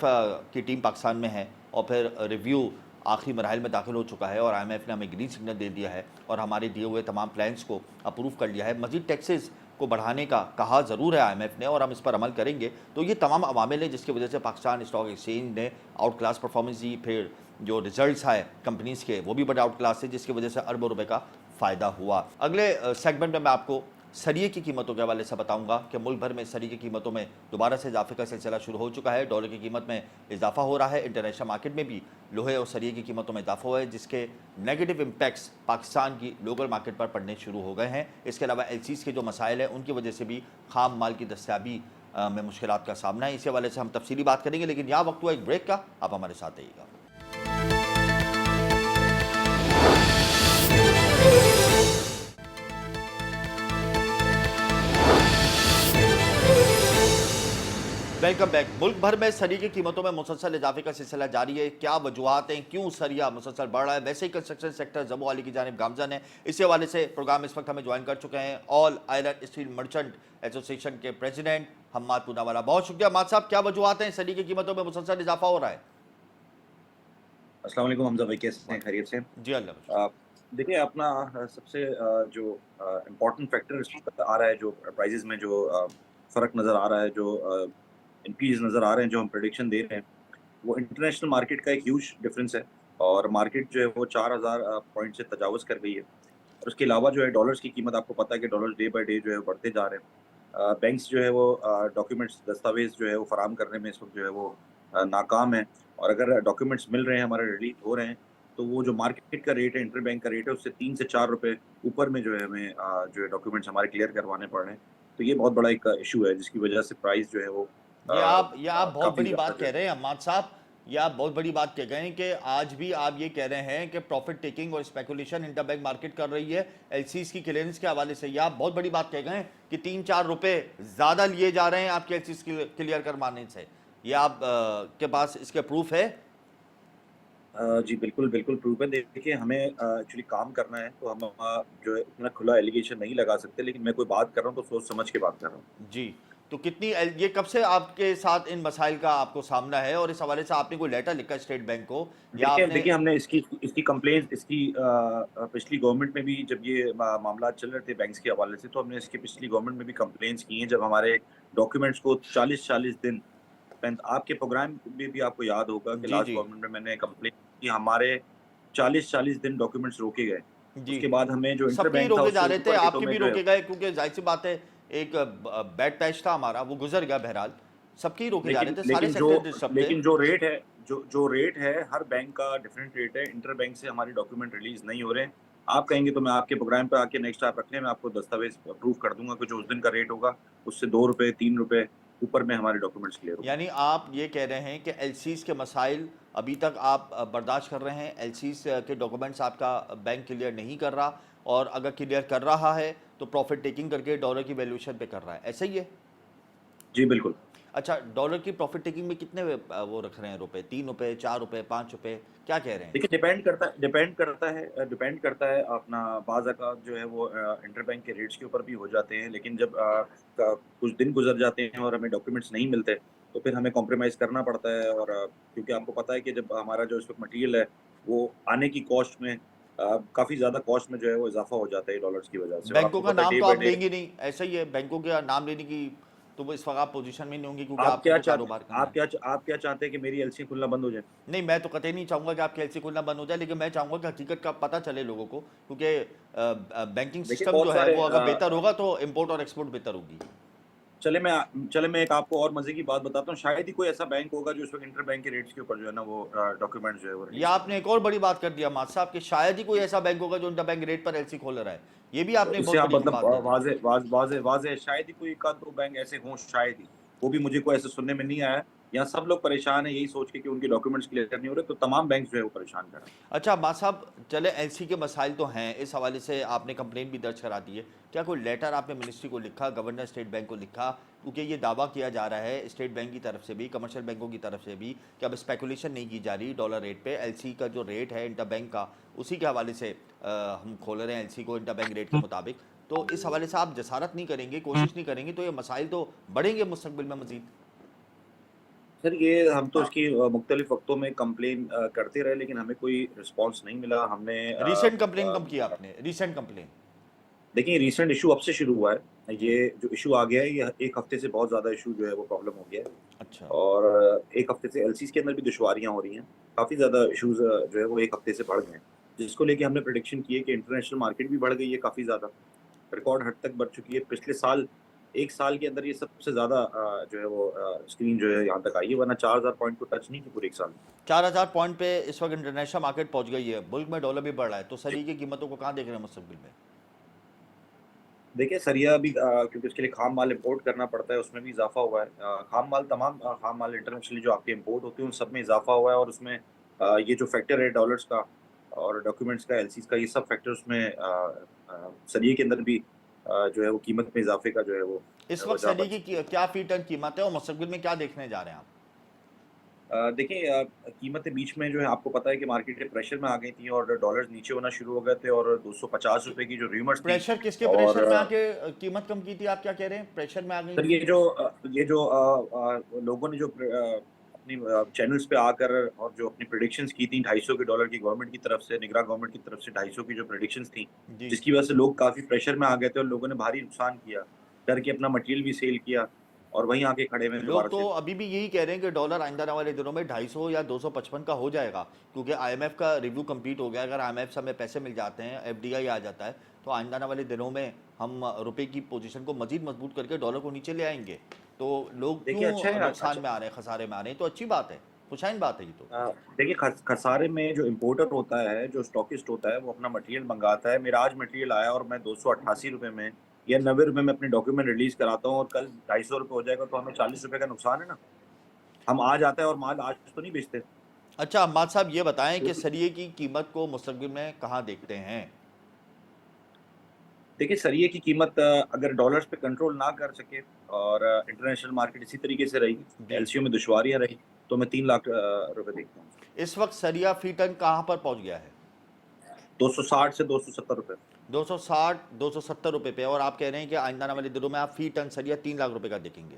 की टीम पाकिस्तान में है और फिर रिव्यू आखिरी मराहल में दाखिल हो चुका है और IMF ने हमें ग्रीन सिग्नल दे दिया है और हमारे दिए हुए तमाम प्लान्स को अप्रूव कर लिया है। मज़ीद टैक्सेस को बढ़ाने का कहा ज़रूर है IMF ने और हम इस पर अमल करेंगे। तो ये तमाम अवामिल हैं जिसकी वजह से पाकिस्तान स्टॉक एक्सचेंज ने आउट क्लास परफॉर्मेंस दी। फिर जो रिजल्ट्स आए कंपनीज़ के वो भी बड़े आउट क्लास थे, जिसकी वजह से अरबों रुपए का फ़ायदा हुआ। अगले सेगमेंट में मैं आपको सरिये की कीमतों के हवाले से बताऊंगा कि मुल्क भर में सरिये की कीमतों में दोबारा से इजाफे का सिलसिला शुरू हो चुका है। डॉलर की कीमत में इजाफा हो रहा है। इंटरनेशनल मार्केट में भी लोहे और सरिये की कीमतों में इजाफा हुआ है, जिसके नेगेटिव इम्पैक्ट्स पाकिस्तान की लोकल मार्केट पर पड़ने शुरू हो गए हैं। इसके अलावा LCs के जो मसाइल हैं उनकी वजह से भी खाम माल की दस्तयाबी में मुश्किलात का सामना है। इसी हवाले से हम तफसीली बात करेंगे, लेकिन यहाँ वक्त हुआ एक ब्रेक का। आप हमारे साथ रहिएगा। Welcome back. मुल्क भर में सरिये की कीमतों में मुसलसल इजाफे का सिलसिला जारी है। क्या वजूहत हैं, क्यों सरिया मुसलसल बढ़ रहा है? वैसे ही कंस्ट्रक्शन सेक्टर जबो वाली की जानिब गामजन है। इसी हवाले से प्रोग्राम इस वक्त हमें ज्वाइन कर चुके हैं all iron steel merchant association के प्रेसिडेंट हम्माद पूनावाला। बहुत शुक्रिया हम्माद साहब, क्या वजूहत हैं सरिये की कीमतों में मुसलसल इजाफा हो रहा है? अस्सलाम वालेकुम हमजा भाई, कैसे हैं? खैरियत से? जी अल्लाह। देखिए अपना सबसे जो इम्पोर्टेंट फैक्टर इस वक़्त आ रहा है, जो प्राइसेज़ में जो फ़र्क नज़र आ रहा है, जो इंक्रीज़ नज़र आ रहे हैं, जो हम प्रेडिक्शन दे रहे हैं, वो इंटरनेशनल मार्केट का एक ह्यूज डिफरेंस है और मार्केट जो है वो 4000 पॉइंट से तजावज़ कर गई है। और उसके अलावा जो है डॉलर्स की कीमत आपको पता है कि डॉलर डे बाय डे जो है बढ़ते जा रहे हैं। बैंक्स जो है वो डॉक्यूमेंट्स दस्तावेज़ जो है वो फराहम करने में इस वक़्त जो है वो नाकाम है और अगर डॉक्यूमेंट्स मिल रहे हैं, हमारे रिलीज़ हो रहे हैं, तो वो जो मार्केट का रेट है, इंटरबैंक का रेट है, उससे 3 से 4 रुपए ऊपर में जो है हमें जो है डॉक्यूमेंट्स हमारे क्लियर करवाने पड़ रहे हैं। तो ये बहुत बड़ा एक इश्यू है जिसकी वजह से प्राइस जो है वो ये आप बहुत काफ़ी बड़ी ज़्यादा बात जो कह है रहे हैं अम्माद साहब। ये आप बहुत बड़ी बात कह गए हैं कि आज भी आप ये कह रहे हैं कि प्रॉफिट टेकिंग और स्पेकुलेशन इंटरबैंक मार्केट कर रही है एलसीज की क्लियरेंस के हवाले से। ये आप बहुत बड़ी बात कह गए हैं कि 3-4 रुपए ज़्यादा लिए जा रहे हैं आपके एलसीज क्लियर करवाने से। ये आप के पास इसके प्रूफ है? जी, बिल्कुल, बिल्कुल प्रूव है। देखिए, हमें एक्चुअली काम करना है, तो हम जो है इतना खुला एलिगेशन नहीं लगा सकते, लेकिन मैं कोई बात कर रहा हूँ, तो सोच समझ के बात कर रहा हूँ। जी। तो ये कब से आपके साथ इन मसाइल का आपको सामना है और इस हवाले से आपने कोई लेटर लिखा स्टेट बैंक को या देखिए आपने? देखिए, हमने इसकी इसकी कंप्लेंट इसकी पिछली गवर्नमेंट में भी जब ये मामला चल रहे थे बैंक्स के हवाले से, तो हमने इसकी पिछली गवर्नमेंट में भी कंप्लेंट्स की हैं, जब हमारे डॉक्यूमेंट्स को 40-40 दिन पेंट आपके प्रोग्राम में भी आपको याद होगा कि जी, लास्ट जी। गवर्नमेंट में मैंने कंप्लेंट की, हमारे 40-40 दिन डॉक्यूमेंट्स रोके गए। जी। उसके बाद हमें जो सबके ही इंटरबैंक था, रोके जा उससे रहे थे, ऊपर रेटों आपके में भी जो है रोके गए क्योंकि ज़ाहिर-सी बात है एक बैड पैच था हमारा, वो गुज़र गया बहरहाल। सबके ही रोके जा रहे लेकिन थे, सारे लेकिन जो सेक्टर डिस्टर्ब थे। लेकिन जो रेट है जो रेट है हर बैंक का डिफरेंट रेट है। इंटरबैंक से हमारी डॉक्यूमेंट रिलीज़ नहीं हो रहे हैं। आप कहेंगे तो मैं आपके प्रोग्राम पे आके नेक्स्ट आप रख लें, मैं आपको दस्तावेज़ प्रूव कर दूँगा कि जो उस दिन का रेट होगा, उससे ₹2 ₹3 ऊपर में हमारे डॉक्यूमेंट्स क्लियर होंगे। यानी आप ये कह रहे हैं कि एलसीज़ के मसाइल अभी तक आप बर्दाश्त कर रहे हैं, एलसीज़ के डॉक्यूमेंट्स आपका बैंक क्लियर नहीं कर रहा और अगर क्लियर कर रहा है, तो प्रॉफ़िट टेकिंग करके डॉलर की वैल्यूएशन पे कर रहा है, ऐसा ही है? जी, बिल्कुल। अच्छा, डॉलर की प्रॉफ़िट टेकिंग में कितने वो रख रहे हैं रुपए? 3 रुपए, 4 रुपए, 5 रुपए, क्या कह रहे हैं? देखिए डिपेंड करता है अपना बाज़ औक़ात जो है वो इंटरबैंक के रेट्स के ऊपर भी हो जाते हैं, लेकिन जब कुछ दिन गुज़र जाते हैं और हमें डॉक्यूमेंट्स नहीं मिलते, तो फिर हमें कॉम्प्रोमाइज़ करना पड़ता है और क्योंकि आपको पता है कि जब हमारा जो इस वक़्त मटीरियल है, वो आने की कॉस्ट में काफ़ी ज़्यादा कॉस्ट में जो है वो इज़ाफ़ा हो जाता है डॉलर्स की वज़ह से और बैंकों आपको का पता है नाम डे तो बाय आप डे लेंगे नहीं, ऐसा ही है, बैंकों का नाम लेने की तो वो इस वक्त आप पोजीशन में नहीं होंगे क्योंकि आप आपको क्या तो चाहते कारोबार करना है। आप क्या चाहते हैं कि मेरी एलसी खुलना बंद हो जाए? नहीं, मैं तो कतई नहीं चाहूँगा कि आपकी एलसी खुलना बंद हो जाए, लेकिन मैं चाहूँगा कि हकीकत का पता चले लोगों को क्योंकि बैंकिंग देखिए सिस्टम जो बहुत है सारे वो अगर बेहतर होगा तो इम्पोर्ट और एक्सपोर्ट बेहतर होगी। चले मैं एक आपको और मज़े की बात बताता हूँ, शायद ही कोई ऐसा बैंक होगा जो इस वक़्त इंटरबैंक के रेट्स के ऊपर जो है ना वो डॉक्यूमेंट्स जो है वो या रिलीज़ कर रहा आपने है। एक और बड़ी बात कर दिया माद साहब कि शायद ही कोई ऐसा बैंक होगा जो इंटरबैंक रेट पर एलसी खोल रहा है। ये भी तो आपने इससे बहुत आप बड़ी मतलब बात दे दी। वाज़ेह शायद ही कोई 1 आध 2 बैंक ऐसे हों शायद ही। वो भी मुझे कोई ऐसे सुनने में नहीं आया। यहाँ सब लोग परेशान हैं यही सोच के कि उनके डॉक्यूमेंट्स क्लियर नहीं हो रहे, तो तमाम बैंक्स जो है वो परेशान कर रहे हैं। अच्छा माद साहब, चले एलसी के मसाइल तो हैं, इस हवाले से आपने कंप्लेंट भी दर्ज करा दी है। क्या कोई लेटर आपने मिनिस्ट्री को लिखा, गवर्नर स्टेट बैंक को लिखा? क्योंकि ये दावा किया जा रहा है स्टेट बैंक की तरफ से भी, कमर्शियल बैंकों की तरफ से भी कि अब स्पेकुलेशन नहीं की जा रही डॉलर रेट पे, एलसी का जो रेट है इंटरबैंक का उसी के हवाले से हम खोल रहे हैं एलसी को इंटरबैंक रेट के मुताबिक। तो इस हवाले से आप जसारत नहीं करेंगे, कोशिश नहीं करेंगे तो ये मसाइल तो बढ़ेंगे मुस्तकबिल में मजीद। सर ये हम तो इसकी मुख्तलिफ वक़्तों में कंप्लेन करते रहे लेकिन हमें कोई रिस्पॉन्स नहीं मिला। हमने रिसेंट कंप्लेन कब किया आपने? Recent complain? देखिए रिसेंट इशू अब से शुरू हुआ है। जी। ये जो इशू आ गया है ये 1 हफ्ते से बहुत ज़्यादा इशू जो है वो प्रॉब्लम हो गया है अच्छा। और 1 हफ्ते से एलसीज़ के अंदर भी दुश्वारियाँ हो रही हैं। काफ़ी ज़्यादा इश्यूज़ जो है वो 1 हफ्ते से बढ़ गए हैं। जिसको लेके हमने प्रेडिक्शन की है कि इंटरनेशनल मार्केट भी बढ़ गई है काफ़ी ज़्यादा। रिकॉर्ड हद तक बढ़ चुकी है। पिछले साल 1 साल के अंदर ये सबसे ज़्यादा जो है वो स्क्रीन जो है यहाँ तक आई है वरना 4000 पॉइंट को टच नहीं की पूरे 1 साल में। 4,000 पॉइंट पे इस वक्त इंटरनेशनल मार्केट पहुंच गई है, मुल्क में डॉलर भी बढ़ रहा है, तो जी। सरी की कीमतों को कहाँ देख रहे हैं मुस्तकबिल में? देखिए सरिया भी क्योंकि उसके लिए खाम माल इम्पोर्ट करना पड़ता है उसमें भी इज़ाफ़ा हुआ है। खाम माल तमाम खाम माल इंटरनेशनली जो आपके इम्पोर्ट होते हैं उन सब में इज़ाफ़ा हुआ है और उसमें ये जो फैक्टर है डॉलर्स का और डॉक्यूमेंट्स का, एलसीज़ का ये सब फैक्टर उसमें सरिये के अंदर भी जो है वो कीमत में इज़ाफ़े का जो है वो इस वक्त वजह सरी बन सकती है। क्या फी टन कीमत है और मुस्तकबिल में क्या देखने जा रहे हैं आप? देखिए कीमतें बीच में जो है आपको पता है कि मार्केटें प्रेशर में आ गई थी और डॉलर्स नीचे होना शुरू हो गए थे और ₹250 की जो र्यूमर्स थी प्रेशर किसके और प्रेशर में आके कीमत कम की थी? आप क्या कह रहे हैं, प्रेशर में आ गई सर थी? ये जो लोगों ने जो अपनी चैनल्स पे आकर और जो अपनी प्रेडिक्शंस की थी $250 की गवर्नमेंट की तरफ से, निगरान गवर्नमेंट की तरफ से 250 की जो प्रेडिक्शंस थी, जी। जिसकी वजह से लोग काफ़ी प्रेशर में आ गए थे और लोगों ने भारी नुकसान किया, डर के अपना मटेरियल भी सेल किया और वहीं आके खड़े हुए हैं दोबारा लोग तो से। अभी भी यही कह रहे हैं कि डॉलर आइंदा आने वाले दिनों में 250 या 255 का हो जाएगा, क्योंकि आईएमएफ का रिव्यू कंप्लीट हो गया। अगर आईएमएफ से हमें पैसे मिल जाते हैं, एफडीआई आ जाता है, तो आइंदा आने वाले दिनों में हम रुपए की पोजीशन को मजीद मजबूत करके डॉलर को नीचे ले आएंगे। तो लोग देखिए अच्छा क्यों है नुकसान में आ रहे हैं, खसारे में आ रहे हैं? तो अच्छी बात है, खुशाइन बात है ये तो। देखिए खसारे में जो इम्पोर्टर होता है, जो स्टॉकिस्ट होता है, वो अपना मटेरियल मंगाता है। मेरा आज मटेरियल आया और मैं ₹288 में या ₹90 में अपने डॉक्यूमेंट रिलीज़ कराता हूँ और कल ₹250 हो जाएगा, तो हमें ₹40 का नुकसान है ना। हम आज आता है और माल आज तो नहीं बेचते। अच्छा अम्माद साहब, ये बताएं कि तो सरिये की कीमत को मुस्तकबिल में कहाँ देखते हैं? देखिए सरिये की कीमत अगर डॉलर्स पे कंट्रोल ना कर सके और इंटरनेशनल मार्केट इसी तरीके से रही, जी। एलसीओ में दुश्वारियाँ रही, तो मैं 3 लाख रुपए देखता हूँ। इस वक्त सरिया फी टन कहाँ पर पहुंच गया है? 260 से ₹270। 260 270 रुपए पे, और आप कह रहे हैं कि आइंदा आने वाले दिनों में आप फी टन सरिया 3 लाख रुपए का देखेंगे।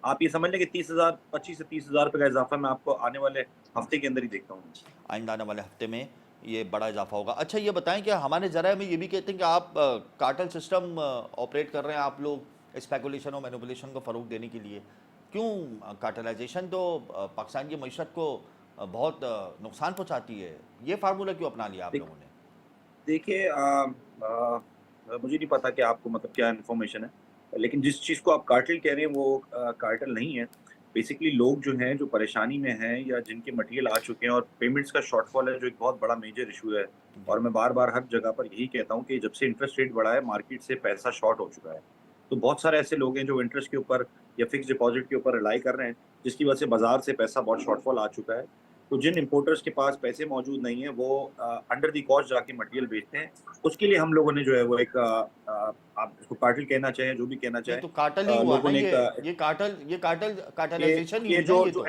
आप ये समझ लें कि 30,000 25 से ₹30,000 का इज़ाफ़ा मैं आपको आने वाले हफ्ते के अंदर ही देखता हूँ। आइंदा आने वाले हफ्ते में ये बड़ा इजाफा होगा। अच्छा ये बताएं कि हमारे ज़राए में ये भी कहते हैं कि आप कार्टेल सिस्टम ऑपरेट कर रहे हैं, आप लोग स्पेकुलेशन और मैनिपुलेशन को फ़रोग देने के लिए। क्यों? कार्टेलाइजेशन तो पाकिस्तान की मईशत को बहुत नुकसान पहुंचाती है। ये फार्मूला क्यों अपना लिया आप देख लोगों ने? देखिए मुझे नहीं पता कि आपको मतलब क्या इन्फॉर्मेशन है, लेकिन जिस चीज़ को आप कार्टेल कह रहे हैं वो कार्टेल नहीं है। बेसिकली लोग जो हैं, जो परेशानी में हैं या जिनके मटेरियल आ चुके हैं और पेमेंट्स का शॉर्टफॉल है, जो एक बहुत बड़ा मेजर इशू है। और मैं बार-बार हर जगह पर यही कहता हूँ कि जब से इंटरेस्ट रेट बढ़ा है, मार्केट से पैसा शॉर्ट हो चुका है। तो बहुत सारे ऐसे लोग हैं जो इंटरेस्ट के ऊपर या फिक्स्ड डिपॉज़िट के ऊपर रिलाई कर रहे हैं, जिसकी वजह से बाज़ार से पैसा बहुत शॉर्टफॉल आ चुका है। तो जिन इम्पोर्टर्स के पास पैसे मौजूद नहीं है, वो अंडर द कॉस्ट जाके मटेरियल बेचते हैं। उसके लिए हम लोगों ने जो है वो एक आप इसको कार्टेल कहना चाहें, जो भी कहना नहीं चाहें, तो कार्टेल ही हुआ ना लोगों ने ये। एक ये कार्टेलाइजेशन ही ये हुई ना ये जो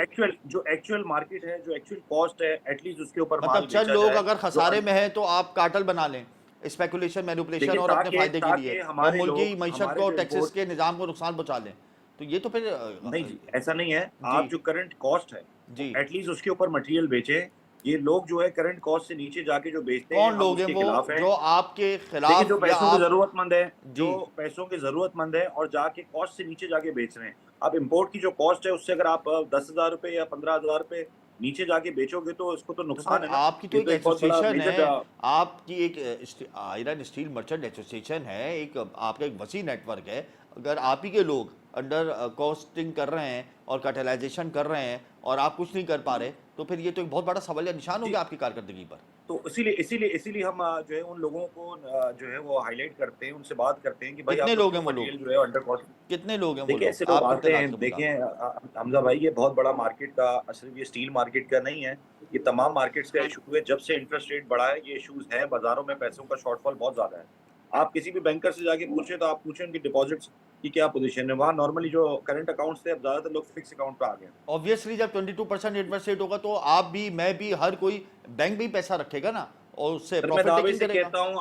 तो। एक्चुअल मार्केट है, जो एक्चुअल कॉस्ट है, एटलीस्ट उसके ऊपर माल मतलब चंद बेचा लोग जाए। अगर जो खसारे में है तो आप कार्टेल बना लें, स्पेकुलेशन मैनिपुलेशन देखिए और अपने फायदे के ताकि लिए, और हमारे मुल्की लोग, मईशत हमारे को जो और टैक्सेस इम्पोर्ट के निज़ाम को नुकसान पहुंचा लें। तो ये तो फिर नहीं जी, ऐसा नहीं है। जी आप जो करंट कॉस्ट है, जी। एटलीस्ट उसके ऊपर मटेरियल बेचें। ये लोग जो है करंट कॉस्ट से नीचे जाके जो बेचते हैं, कौन हम लोग हैं उसके वो खिलाफ हैं। जो आपके देखिए जो खिलाफ या पैसों के आप? ज़रूरतमंद है, जी। जो पैसों के ज़रूरतमंद है और जाके कॉस्ट से नीचे जाके बेच रहे हैं। अब इम्पोर्ट की जो कॉस्ट है, उससे अगर आप ₹10,000 या ₹15,000 नीचे जाके बेचोगे, तो इसको तो तो फिर नुकसान है ना। आपकी तो ये एक तो एक बहुत बड़ा एसोसिएशन मेजर है, आपकी एक आयरन स्टील मर्चेंट एसोसिएशन है, एक आपका एक वसी नेटवर्क है। अगर आप ही के लोग अंडर कॉस्टिंग कर रहे हैं और कार्टेलाइजेशन कर रहे हैं और आप कुछ नहीं कर पा रहे, तो फिर ये तो एक बहुत बड़ा सवालिया निशान हो जी। गया आपकी कारकर्दगी पर। तो इसीलिए हम जो है उन लोगों को जो है वो हाइलाइट करते हैं, उनसे बात करते हैं कि भाई कितने आप लोग लोग हैं क्यों वो लोग? मटेरियल जो है अंडर कॉस्ट। कितने लोग हैं वो देखिए लोग ऐसे लोग आपकी आते इत्तलात हैं, के देखिए मुताबिक? हमजा भाई, ये बहुत बड़ा मार्केट का, सिर्फ ये स्टील मार्केट का नहीं है, ये तमाम मार्केट्स का इशू है। जब से इंटरेस्ट रेट बढ़ा है, ये इश्यूज है, बाजारों में पैसों का शॉर्टफॉल बहुत ज्यादा है। आप किसी भी बैंकर से जाके पूछे, तो आप पूछे उनकी डिपॉजिट्स की क्या पोजीशन है। वहाँ नॉर्मली जो करंट अकाउंट्स थे, अब ज्यादातर लोग फिक्स अकाउंट पे आ गए हैं। ऑब्वियसली जब 22% इंटरेस्ट रेट होगा तो आप भी, मैं भी, हर कोई बैंक भी पैसा रखेगा ना, और उससे सर मैं प्रॉफिट दावे टेकिंग से करेगा। कहता हूँ,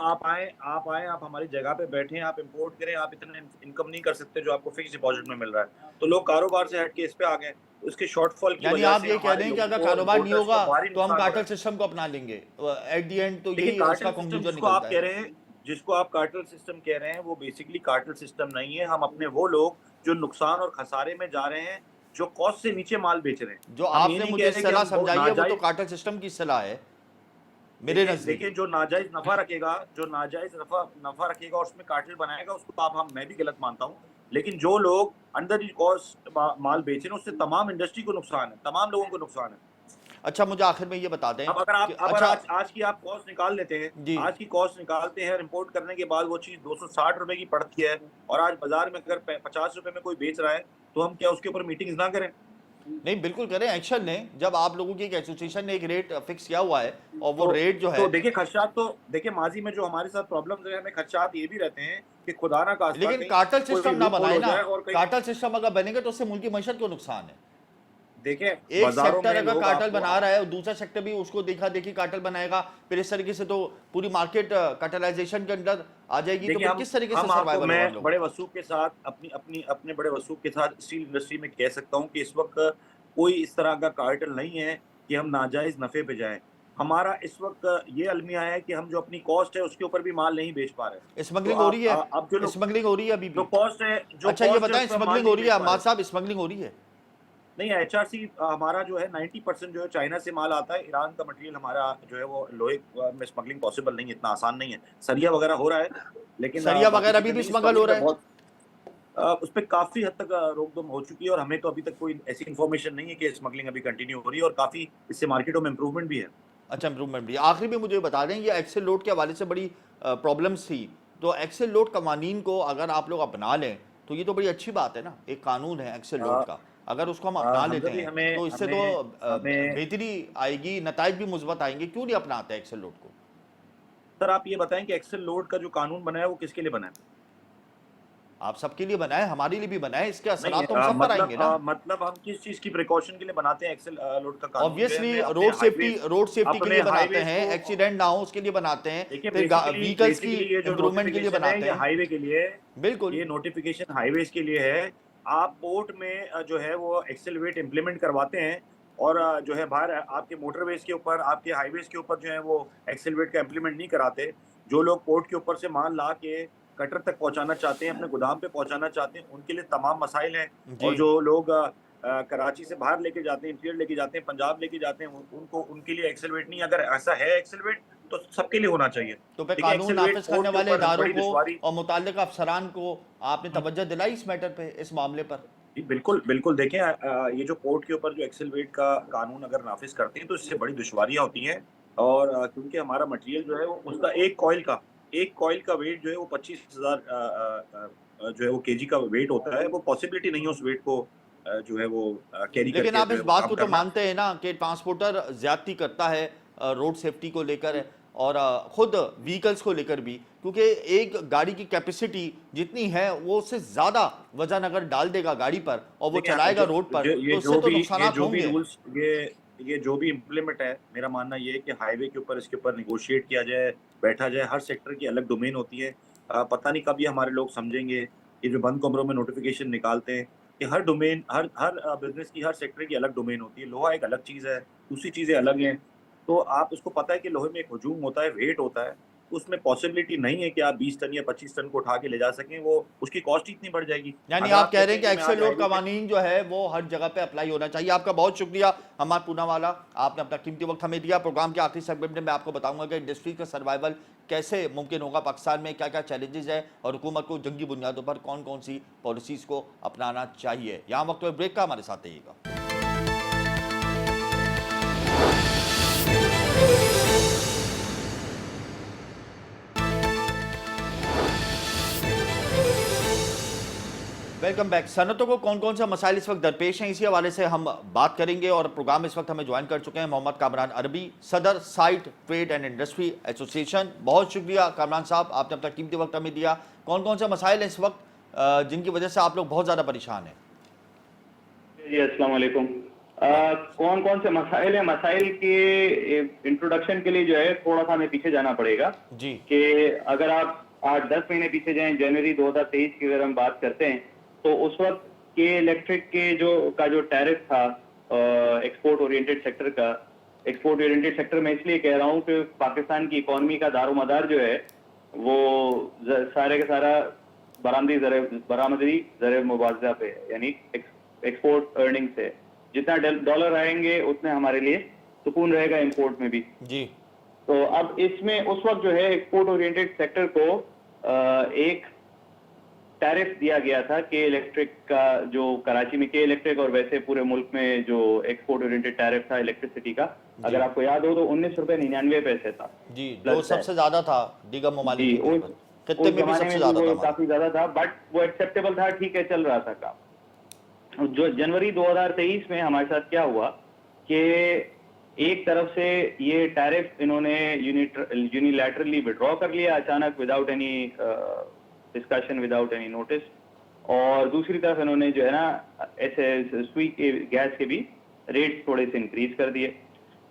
आप हमारी जगह पे बैठें, आप इंपोर्ट करें, आप इतना इनकम नहीं कर सकते जो आपको फिक्स डिपॉजिट में मिल रहा है। तो लोग कारोबार से हट के इस पे आ गए। उसके शॉर्टफॉल की यानी वजह आप से ये कह हमारे रहे हैं कि लोगों अगर को, कारोबार नहीं इम्पोर्टर्स को होगा भारी तो हम नुकसान हो रहा कार्टेल है। सिस्टम को अपना लेंगे। एट द एंड तो देखिए यही कार्टेल उसका सिस्टम कंक्लूजन जिसको आप निकलता कह है। रहे हैं, जिसको आप कार्टेल सिस्टम कह रहे हैं, वो बेसिकली कार्टेल सिस्टम नहीं है। हम अपने वो लोग जो नुकसान और खसारे में जा रहे हैं, जो कॉस्ट से नीचे माल बेच रहे हैं। जो हम ये आपने नहीं मुझे कह रहे कि इस्तेलाह हम बहुत समझाई है वो तो नाजायज। कार्टेल सिस्टम की इस्तेलाह है मेरे देखिए नजदीक। देखिए जो नाजायज नफा रखेगा, जो नाजायज नफा नफा रखेगा और उसमें कार्टेल बनाएगा, उसको मैं भी गलत मानता हूँ। लेकिन जो लोग अंडर द कॉस्ट माल बेच रहे हैं, उससे तमाम इंडस्ट्री को नुकसान है, तमाम लोगों को नुकसान है। अच्छा मुझे आखिर में ये बता दें अब अगर कि आप अगर अच्छा। आज की आप कॉस्ट निकाल लेते हैं, जी। आज की कॉस्ट निकालते हैं और इम्पोर्ट करने के बाद वो चीज़ ₹260 की पड़ती है, और आज बाजार में अगर ₹50 में कोई बेच रहा है, तो हम क्या उसके ऊपर मीटिंग्स ना करें? नहीं बिल्कुल करें, एक्शन लें। जब आप लोगों की एक एसोसिएशन ने एक रेट फिक्स किया हुआ है और वो तो रेट जो है, देखिए खदशात, तो देखिए माजी में जो हमारे साथ प्रॉब्लम्स रहे, हमें खदशात ये भी रहते हैं कि खुदा ना खास्ता लेकिन कहीं कार्टेल कोई सिस्टम ना लूप होल बनाए हो ना। जाए और कहीं। कार्टेल सिस्टम अगर बनेगा तो उससे मुल्क की मईशत को नुकसान है। देखिए एक बाजारों सेक्टर में अगर लोग कार्टेल आपको बना रहा है और दूसरा सेक्टर भी उसको देखा देखी कार्टेल बनाएगा, फिर इस तरीके से तो पूरी मार्केट कार्टेलाइजेशन के अंदर आ जाएगी। तो देखिए फिर किस तरीके से हम आपको, सर्वाइवल होगा इन मैं लोगों बड़े का? वसूख के साथ अपने बड़े वसूख के साथ स्टील इंडस्ट्री में कह सकता हूँ कि इस वक्त कोई इस तरह का कार्टेल नहीं है कि हम नाजायज नफे पे जाएं। हमारा इस वक्त ये अलमिया है कि हम जो अपनी कॉस्ट है उसके ऊपर भी माल नहीं बेच पा रहे। तो स्मगलिंग हो रही है, अब जो लोग स्मगलिंग हो रही है अभी जो भी। कॉस्ट है जो अच्छा ये कॉस्ट है उस बताएं, पर हम माल स्मगलिंग हो नहीं रही बेच है पा अम्माद रहे। साहब, स्मगलिंग हो रही है? नहीं, एचआरसी हमारा जो है 90% जो है चाइना से माल आता है। ईरान का मटेरियल हमारा जो है वो लोहे में स्मगलिंग पॉसिबल नहीं है, इतना आसान नहीं है। सरिया वगैरह हो रहा है, लेकिन सरिया बाकी वगैरह अभी चीजें भी नहीं। स्मगल हो स्मगलिंग रहा पे है? बहुत उस पे काफी हद तक रोक-दम हो चुकी है और हमें तो अभी तक कोई ऐसी इन्फॉर्मेशन नहीं है कि स्मगलिंग अभी कंटिन्यू हो रही है और काफी इससे मार्केटों में इम्प्रूवमेंट भी है। अच्छा, इम्प्रूवमेंट भी। आखिरी में मुझे बता दें, ये एक्सेल लोड के हवाले से बड़ी प्रॉब्लम्स थी, तो एक्सेल लोड कवानीन को अगर आप लोग अपना लें तो ये तो बड़ी अच्छी बात है ना, एक कानून है एक्सेल लोड का, अगर उसको हम अपना लेते हमजा भी हैं हमें तो इससे तो हमें हमें बेहतरी आएगी, नताइज भी मुस्बत आएंगे। क्यों नहीं अपनाते एक्सेल लोड को? सर आप ये बताएं कि एक्सेल लोड का जो कानून बना है वो किसके लिए बना है? आप सबके लिए बनाए, हमारे लिए भी बनाए, इसके नहीं, असरात तो हम सब पर आएंगे ना। मतलब हम किस चीज की प्रिकॉशन के लिए बनाते हैं? एक्सेल लोड का कानून जो है ऑब्वियसली हमें रोड सेफ्टी के अपने लिए बनाते हाईवेज हैं, को। एक्सीडेंट ना हो उसके लिए बनाते हैं, देखिए, फिर बेसिकली व्हीकल्स की बेसिकली ये जो इम्प्रूवमेंट के लिए नोटिफिकेशन है बनाते ये हैं। हाईवे के लिए है। बिल्कुल। ये नोटिफिकेशन हाईवेज के लिए है। आप पोर्ट में जो है वो एक्सेल वेट इम्प्लीमेंट करवाते हैं और जो है बाहर आपके मोटरवेज के ऊपर, आपके हाईवेज के ऊपर जो है वो एक्सेल वेट का इम्प्लीमेंट नहीं कराते। जो लोग पोर्ट के ऊपर से माल ला के कटर तक पहुंचाना चाहते हैं, अपने गोदाम पे पहुंचाना चाहते हैं, उनके लिए तमाम मसाइल हैं। जी। और जो लोग कराची से बाहर लेके जाते हैं, इंटीरियर लेके जाते हैं, पंजाब लेके जाते हैं, उनको उनके लिए एक्सेल वेट नहीं। अगर ऐसा है एक्सेल वेट तो सबके लिए होना चाहिए। तो पे देखिए, कानून एक्सेल वेट नाफिज करने पोर्ट के वाले ऊपर इदारों बड़ी को दुश्वारी। और मुतल्लिका अफसरान को आपने हम्म, तवज्जो दिलाई इस मैटर पे, इस मामले पर? जी, बिल्कुल बिल्कुल। देखें, ये जो पोर्ट के ऊपर जो एक्सेल वेट का कानून अगर नाफिज करते हैं तो इससे बड़ी दुश्वारियां होती हैं। और क्योंकि हमारा मटेरियल जो है वो उसका एक कॉइल का वेट जो है वो 25,000 जो है वो केजी का वेट होता है। वो पॉसिबिलिटी नहीं है उस वेट को जो है वो कैरी लेकिन करके आप जो इस है वो बात काम को तो करना। मानते हैं ना कि ट्रांसपोर्टर ज्यादती करता है रोड सेफ्टी को लेकर और खुद व्हीकल्स को लेकर भी, क्योंकि एक गाड़ी की कैपेसिटी जितनी है वो उससे ज़्यादा वजन अगर डाल देगा गाड़ी पर और वो देखिए, चलाएगा रोड पर तो उससे तो नुकसानात होंगे। ये जो भी इम्प्लीमेंट है, मेरा मानना ये है कि हाईवे के ऊपर इसके ऊपर निगोशिएट किया जाए, बैठा जाए। हर सेक्टर की अलग डोमेन होती है। पता नहीं कब ये हमारे लोग समझेंगे। ये जो बंद कमरों में नोटिफिकेशन निकालते हैं कि हर डोमेन, हर हर बिजनेस की, हर सेक्टर की अलग डोमेन होती है। लोहा एक अलग चीज़ है, दूसरी चीज़ें अलग हैं। तो आप उसको पता है कि लोहे में एक हजूम होता है, वेट होता है। उसमें पॉसिबिलिटी नहीं है कि आप 20 टन या 25 टन को उठा के ले जा सकें। वो उसकी कॉस्ट ही इतनी बढ़ जाएगी। यानी अगर आप आप कह कहते रहे हैं हैं कि कि मैं एक्सेल आज लोड हाईवे पे। कवानीन जो है वो हर जगह पे अप्लाई होना चाहिए। आपका बहुत शुक्रिया हमाद पूनावाला, आपने अपना कीमती वक्त हमें दिया। प्रोग्राम के आखिरी सेगमेंट में मैं आपको बताऊंगा कि इंडस्ट्री का सर्वाइवल कैसे मुमकिन होगा, पाकिस्तान में क्या क्या चैलेंजेस है और हुकूमत को जंगी बुनियादों पर कौन कौन सी पॉलिसीज़ को अपनाना चाहिए। यहाँ वक्त ब्रेक का, हमारे साथ रहिएगा। Welcome back. सनतों को कौन कौन सा मसाइल इस वक्त दरपेश हैं, इसी हवाले से हम बात करेंगे और प्रोग्राम इस वक्त हमें ज्वाइन कर चुके हैं मोहम्मद कामरान अरबी, सदर site trade and industry association. बहुत शुक्रिया कामरान साहब, आपने अपना कीमती वक्त हमें दिया। कौन कौन सा मसाइल हैं इस वक्त जिनकी वजह से आप लोग बहुत ज़्यादा परेशान हैं? जी अस्सलाम वालेकुम। कौन कौन से मसाइल हैं? मसाइल के इंट्रोडक्शन के लिए जो है थोड़ा सा हमें पीछे जाना पड़ेगा जी। कि अगर आप 8-10 महीने पीछे जाएं, जनवरी 2023 की अगर हम बात करते हैं तो उस वक्त के इलेक्ट्रिक के जो टैरिफ था एक्सपोर्ट ओरिएंटेड सेक्टर का, एक्सपोर्ट ओरिएंटेड सेक्टर में इसलिए कह रहा हूँ कि पाकिस्तान की इकोनॉमी का दारोमदार जो है वो सारे का सारा बरामदी ज़र मुबावजा पे है, यानी एक्सपोर्ट अर्निंग से। जितना डॉलर आएंगे उतने हमारे लिए सुकून रहेगा इंपोर्ट में भी। जी। तो अब इसमें उस वक्त जो है एक्सपोर्ट ओरिएंटेड सेक्टर को एक टैरिफ दिया गया था के इलेक्ट्रिक का, जो कराची में के इलेक्ट्रिक और वैसे पूरे मुल्क में जो एक्सपोर्ट ओरिएंटेड टैरिफ था इलेक्ट्रिसिटी का, अगर आपको याद हो तो 19 रुपए 99 पैसे था जी, जो सबसे ज़्यादा था दीगर ममालिक की कीमत, खित्ते में भी सबसे ज़्यादा था। काफी ज्यादा था, बट वो एक्सेप्टेबल था, ठीक है, चल रहा था काम। जो जनवरी 2023 में हमारे साथ क्या हुआ कि एक तरफ से ये टैरिफ इन्होंने यूनिलैटरली विड्रॉ कर लिया अचानक, without any discussion, without any notice, और दूसरी तरफ इन्होंने जो है ना ऐसे सुई के गैस के भी रेट्स थोड़े से इंक्रीज कर दिए।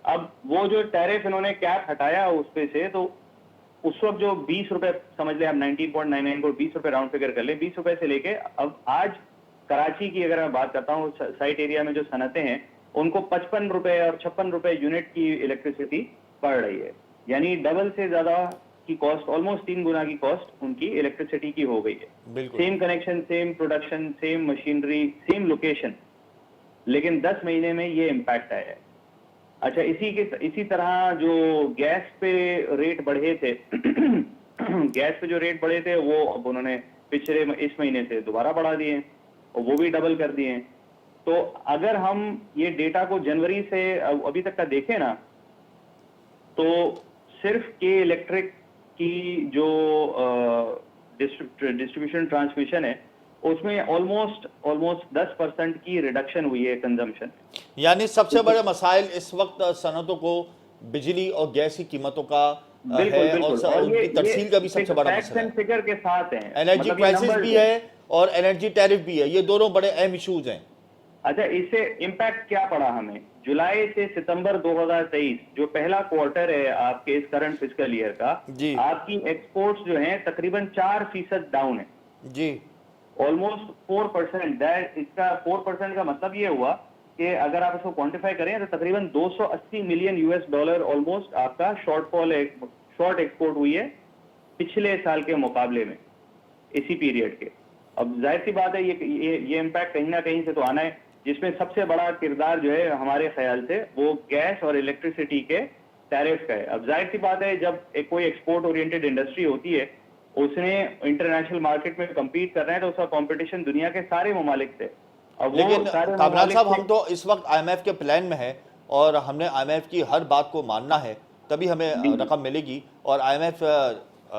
अब वो जो टैरिफ इन्होंने कैप हटाया उस पे से, तो उस वक्त जो 20 रुपए समझ लें, हम 19.99 को 20 रुपए राउंड फिगर कर लें, 20 रुपए से लेके अब आज कराची की अगर मैं बात करता हूँ, साइट एरिया में जो सनतें हैं उनको 55 रुपए और 56 रुपए यूनिट की इलेक्ट्रिसिटी पड़ रही है, यानी डबल से ज्यादा की कॉस्ट, ऑलमोस्ट 3 गुना की कॉस्ट उनकी इलेक्ट्रिसिटी की हो गई है। बिल्कुल same connection, same production, same machinery, same location, लेकिन 10 महीने में ये इम्पैक्ट आया है। अच्छा, इसी तरह जो गैस पे रेट बढ़े थे गैस पे जो रेट बढ़े थे वो अब उन्होंने पिछले इस महीने से दोबारा बढ़ा दिए हैं और वो भी डबल कर दिए हैं। तो अगर हम ये डेटा को जनवरी से अभी तक का देखें ना, तो सिर्फ के इलेक्ट्रिक की जो डिस्ट्रीब्यूशन ट्रांसमिशन है उसमें ऑलमोस्ट 10% की रिडक्शन हुई है कंजम्पशन। यानी सबसे बड़े मसाइल इस वक्त सनतों को बिजली और गैस की कीमतों का है और उनकी तरसील का भी सबसे बड़ा मसला है। फिगर के साथ है, एनर्जी क्राइसिस भी है और एनर्जी टैरिफ भी है, ये दोनों बड़े अहम इश्यूज हैं। अच्छा, इससे इम्पैक्ट क्या पड़ा हमें? जुलाई से सितंबर 2023 जो पहला क्वार्टर है आपके इस करंट फिस्कल ईयर का, आपकी एक्सपोर्ट्स जो हैं तकरीबन 4% डाउन है जी, ऑलमोस्ट 4%। इसका 4% का मतलब ये हुआ कि अगर आप इसको क्वांटिफाई करें तो तकरीबन 280 मिलियन यूएस डॉलर ऑलमोस्ट आपका शॉर्ट एक्सपोर्ट हुई है पिछले साल के मुकाबले में, इसी पीरियड के। अब जाहिर सी बात है ये इम्पैक्ट कहीं ना कहीं से तो आना है, जिसमें सबसे बड़ा किरदार जो है हमारे ख्याल से वो गैस और इलेक्ट्रिसिटी के टैरिफ का है। अब जाहिर सी बात है, जब कोई एक्सपोर्ट ओरिएंटेड इंडस्ट्री होती है, उसने इंटरनेशनल मार्केट में कम्पीट करना है, तो उसका कंपटीशन दुनिया के सारे ममालिक से। अब लेकिन कामरान साहब, हम तो इस वक्त IMF के प्लान में है और हमने IMF की हर बात को मानना है, तभी हमें रकम मिलेगी। और IMF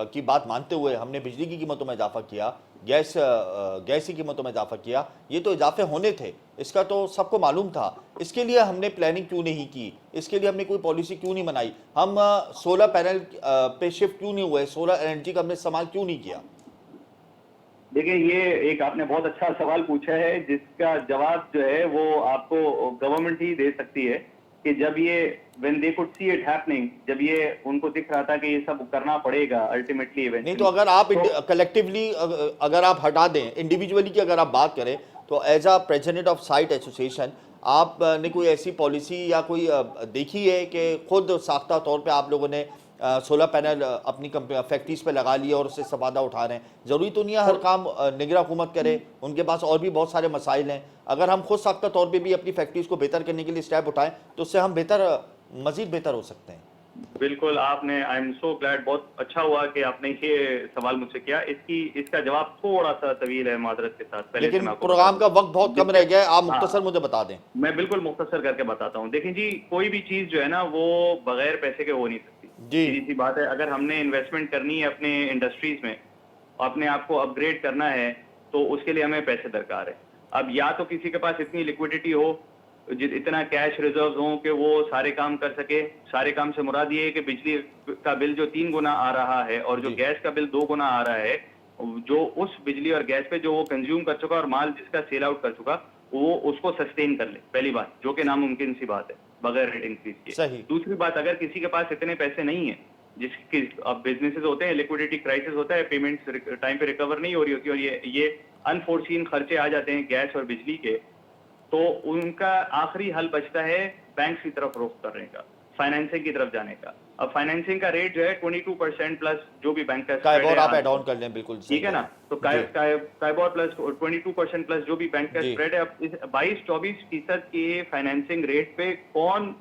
की बात मानते हुए हमने बिजली की कीमतों में इजाफा किया, गैस की कीमतों में इजाफा किया। ये तो इजाफे होने थे, इसका तो सबको मालूम था। इसके लिए हमने प्लानिंग क्यों नहीं की? इसके लिए हमने कोई पॉलिसी क्यों नहीं बनाई? हम सोलर पैनल पे शिफ्ट क्यों नहीं हुए? सोलर एनर्जी का हमने इस्तेमाल क्यों नहीं किया? देखिए, ये एक आपने बहुत अच्छा सवाल पूछा है, जिसका जवाब जो है वो आपको गवर्नमेंट ही दे सकती है कि जब ये when they could see it happening, जब ये उनको दिख रहा था कि ये सब करना पड़ेगा अल्टीमेटली नहीं, तो अगर आप कलेक्टिवली अगर आप हटा दें, इंडिविजुअली की अगर आप बात करें, तो as a president of site association आपने कोई ऐसी पॉलिसी या कोई देखी है कि खुद साख्ता तौर पे आप लोगों ने सोलर पैनल अपनी फैक्ट्रीज पे लगा लिए और उससे इस्तेफादा उठा रहे हैं? ज़रूरी तो नहीं है हर काम निगरान हुकूमत करे, उनके पास और भी बहुत सारे मसाइल हैं। अगर हम खुद साख्ता तौर पे भी अपनी फैक्ट्रीज को बेहतर करने के लिए स्टेप उठाएं, तो उससे हम मजीद बेहतर हो सकते हैं। बिल्कुल, आपने, आई एम सो ग्लैड, बहुत अच्छा हुआ कि आपने ये सवाल मुझसे किया। इसका जवाब थोड़ा सा तवील है माजरत के साथ, पहले लेकिन प्रोग्राम का वक्त बहुत कम रह गया है, आप मुख्तसर मुझे बता दें। मैं बिल्कुल मुख्तसर करके बताता हूँ। देखिए जी, कोई भी चीज जो है ना वो बगैर पैसे के हो नहीं सकती जी। सीधी सी बात है, अगर हमने इन्वेस्टमेंट करनी है अपने इंडस्ट्रीज में, अपने आप को अपग्रेड करना है, तो उसके लिए हमें पैसे दरकार है। अब या तो किसी के पास इतनी लिक्विडिटी हो, इतना कैश रिजर्व हो कि वो सारे काम कर सके। सारे काम से मुराद ये है कि बिजली का बिल जो 3 गुना आ रहा है और जो गैस का बिल 2 गुना आ रहा है, जो उस बिजली और गैस पे जो वो कंज्यूम कर चुका और माल जिसका सेल आउट कर चुका, वो उसको सस्टेन कर ले, पहली बात, जो कि नामुमकिन सी बात है बगैर रेट इंक्रीज के। दूसरी बात, अगर किसी के पास इतने पैसे नहीं है, जिसकी अब बिजनेसेस होते हैं, लिक्विडिटी क्राइसिस होता है, पेमेंट्स टाइम पे रिकवर नहीं हो रही होती और ये अनफोर्सीन खर्चे आ जाते हैं गैस और बिजली के, तो उनका आखिरी हल बचता है बैंक की तरफ रुख करने का, फाइनेंसिंग की तरफ जाने का। अब फाइनेंसिंग का रेट जो है 22% प्लस जो भी बैंक का स्प्रेड आप ऐड ऑन कर लें, बिल्कुल ठीक है ना। तो काइबोर प्लस 22% प्लस जो भी बैंक का स्प्रेड है, अब इस 22-24% के फाइनेंसिंग रेट पे कौन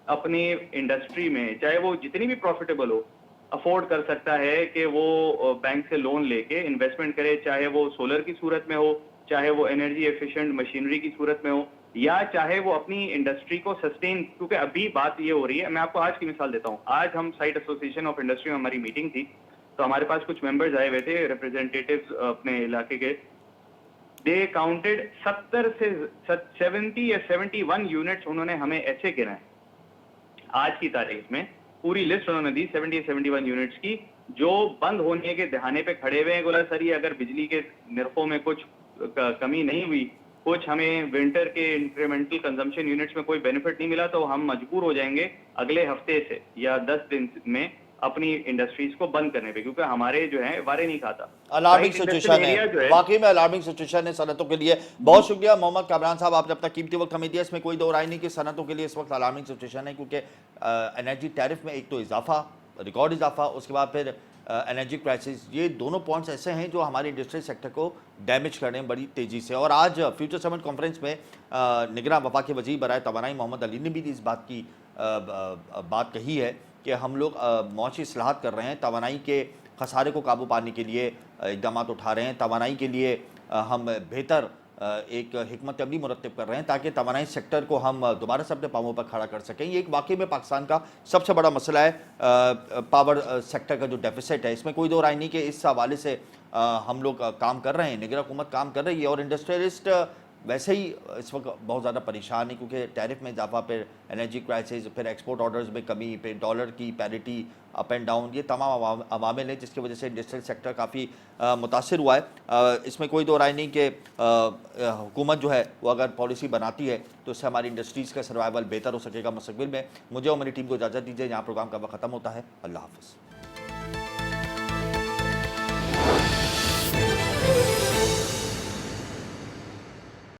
अपने इंडस्ट्री में, चाहे वो जितनी भी प्रॉफिटेबल हो, अफोर्ड कर सकता है कि वो बैंक से लोन लेके इन्वेस्टमेंट करे, चाहे वो सोलर की सूरत में हो, चाहे वो एनर्जी एफिशिएंट मशीनरी की सूरत में हो, या चाहे वो अपनी इंडस्ट्री को सस्टेन। क्योंकि अभी बात ये हो रही है, मैं आपको आज की मिसाल देता हूँ। आज हम साइट एसोसिएशन ऑफ इंडस्ट्री में हमारी मीटिंग थी, तो हमारे पास कुछ मेंबर्स आए हुए थे, रिप्रेजेंटेटिव्स अपने इलाके के। दे काउंटेड 70 या 71 यूनिट्स उन्होंने हमें ऐसे गिनाए आज की तारीख में, पूरी लिस्ट उन्होंने दी 70 या 71 यूनिट्स की, जो बंद होने के दहाने पे खड़े हुए हैं। बोला सर, ये अगर बिजली के निर्खों में कुछ कमी नहीं हुई, कुछ हमें विंटर के इंक्रीमेंटल कंजम्पशन यूनिट्स में कोई बेनिफिट नहीं मिला, तो हम मजबूर हो जाएंगे अगले हफ्ते से या 10 दिन में अपनी इंडस्ट्रीज को बंद करने पे, क्योंकि हमारे जो है वारे नहीं खाता। अलार्मिंग कई industrial सिचुएशन area जो है, है वाकई में अलार्मिंग सिचुएशन है सनतों के लिए। बहुत शुक्रिया मोहम्मद कामरान साहब, आपने अपना कीमती वक्त हमें दिया। इसमें कोई दो राय नहीं कि सनतों के लिए इस वक्त अलार्मिंग सिचुएशन है, क्योंकि एनर्जी टैरिफ में एक तो इजाफा, रिकॉर्ड इजाफा, उसके बाद फिर एनर्जी क्राइसिस, ये दोनों पॉइंट्स ऐसे हैं जो हमारे इंडस्ट्रियल सेक्टर को डैमेज कर रहे हैं बड़ी तेज़ी से। और आज फ्यूचर समिट कॉन्फ्रेंस में निगरान वफाकी वज़ीर बराए तवानाई मोहम्मद अली ने भी इस बात की बात कही है कि हम लोग मौची इस्लाहात कर रहे हैं, तवानाई के खसारे को काबू पाने के लिए इक़दाम उठा रहे हैं, तवानाई के लिए हम बेहतर एक हिकमत अमली मुरतब कर रहे हैं ताकि तवानाई सेक्टर को हम दोबारा से अपने पाँवों पर खड़ा कर सकें। ये एक वाकई में पाकिस्तान का सबसे बड़ा मसला है, पावर सेक्टर का जो डेफिसिट है। इसमें कोई दो राय नहीं कि इस हवाले से हम लोग काम कर रहे हैं, निगरान हुकूमत काम कर रही है। और इंडस्ट्रियलिस्ट वैसे ही इस वक्त बहुत ज़्यादा परेशान है, क्योंकि टैरिफ में इजाफा, फिर एनर्जी क्राइसिस, फिर एक्सपोर्ट ऑर्डर्स में कमी, फिर डॉलर की पैरिटी अप एंड डाउन, ये तमाम अवामिल हैं जिसकी वजह से इंडस्ट्रियल सेक्टर काफ़ी मुतासिर हुआ है। इसमें कोई दो राय नहीं कि हुकूमत जो है वो अगर पॉलिसी बनाती है तो इससे हमारी इंडस्ट्रीज़ का सर्वाइवल बेहतर हो सकेगा मुस्तक़बिल में। मुझे और मेरी टीम को इजाज़त दीजिए, यहाँ प्रोग्राम का वक्त ख़त्म होता है। अल्लाह हाफ़िज़।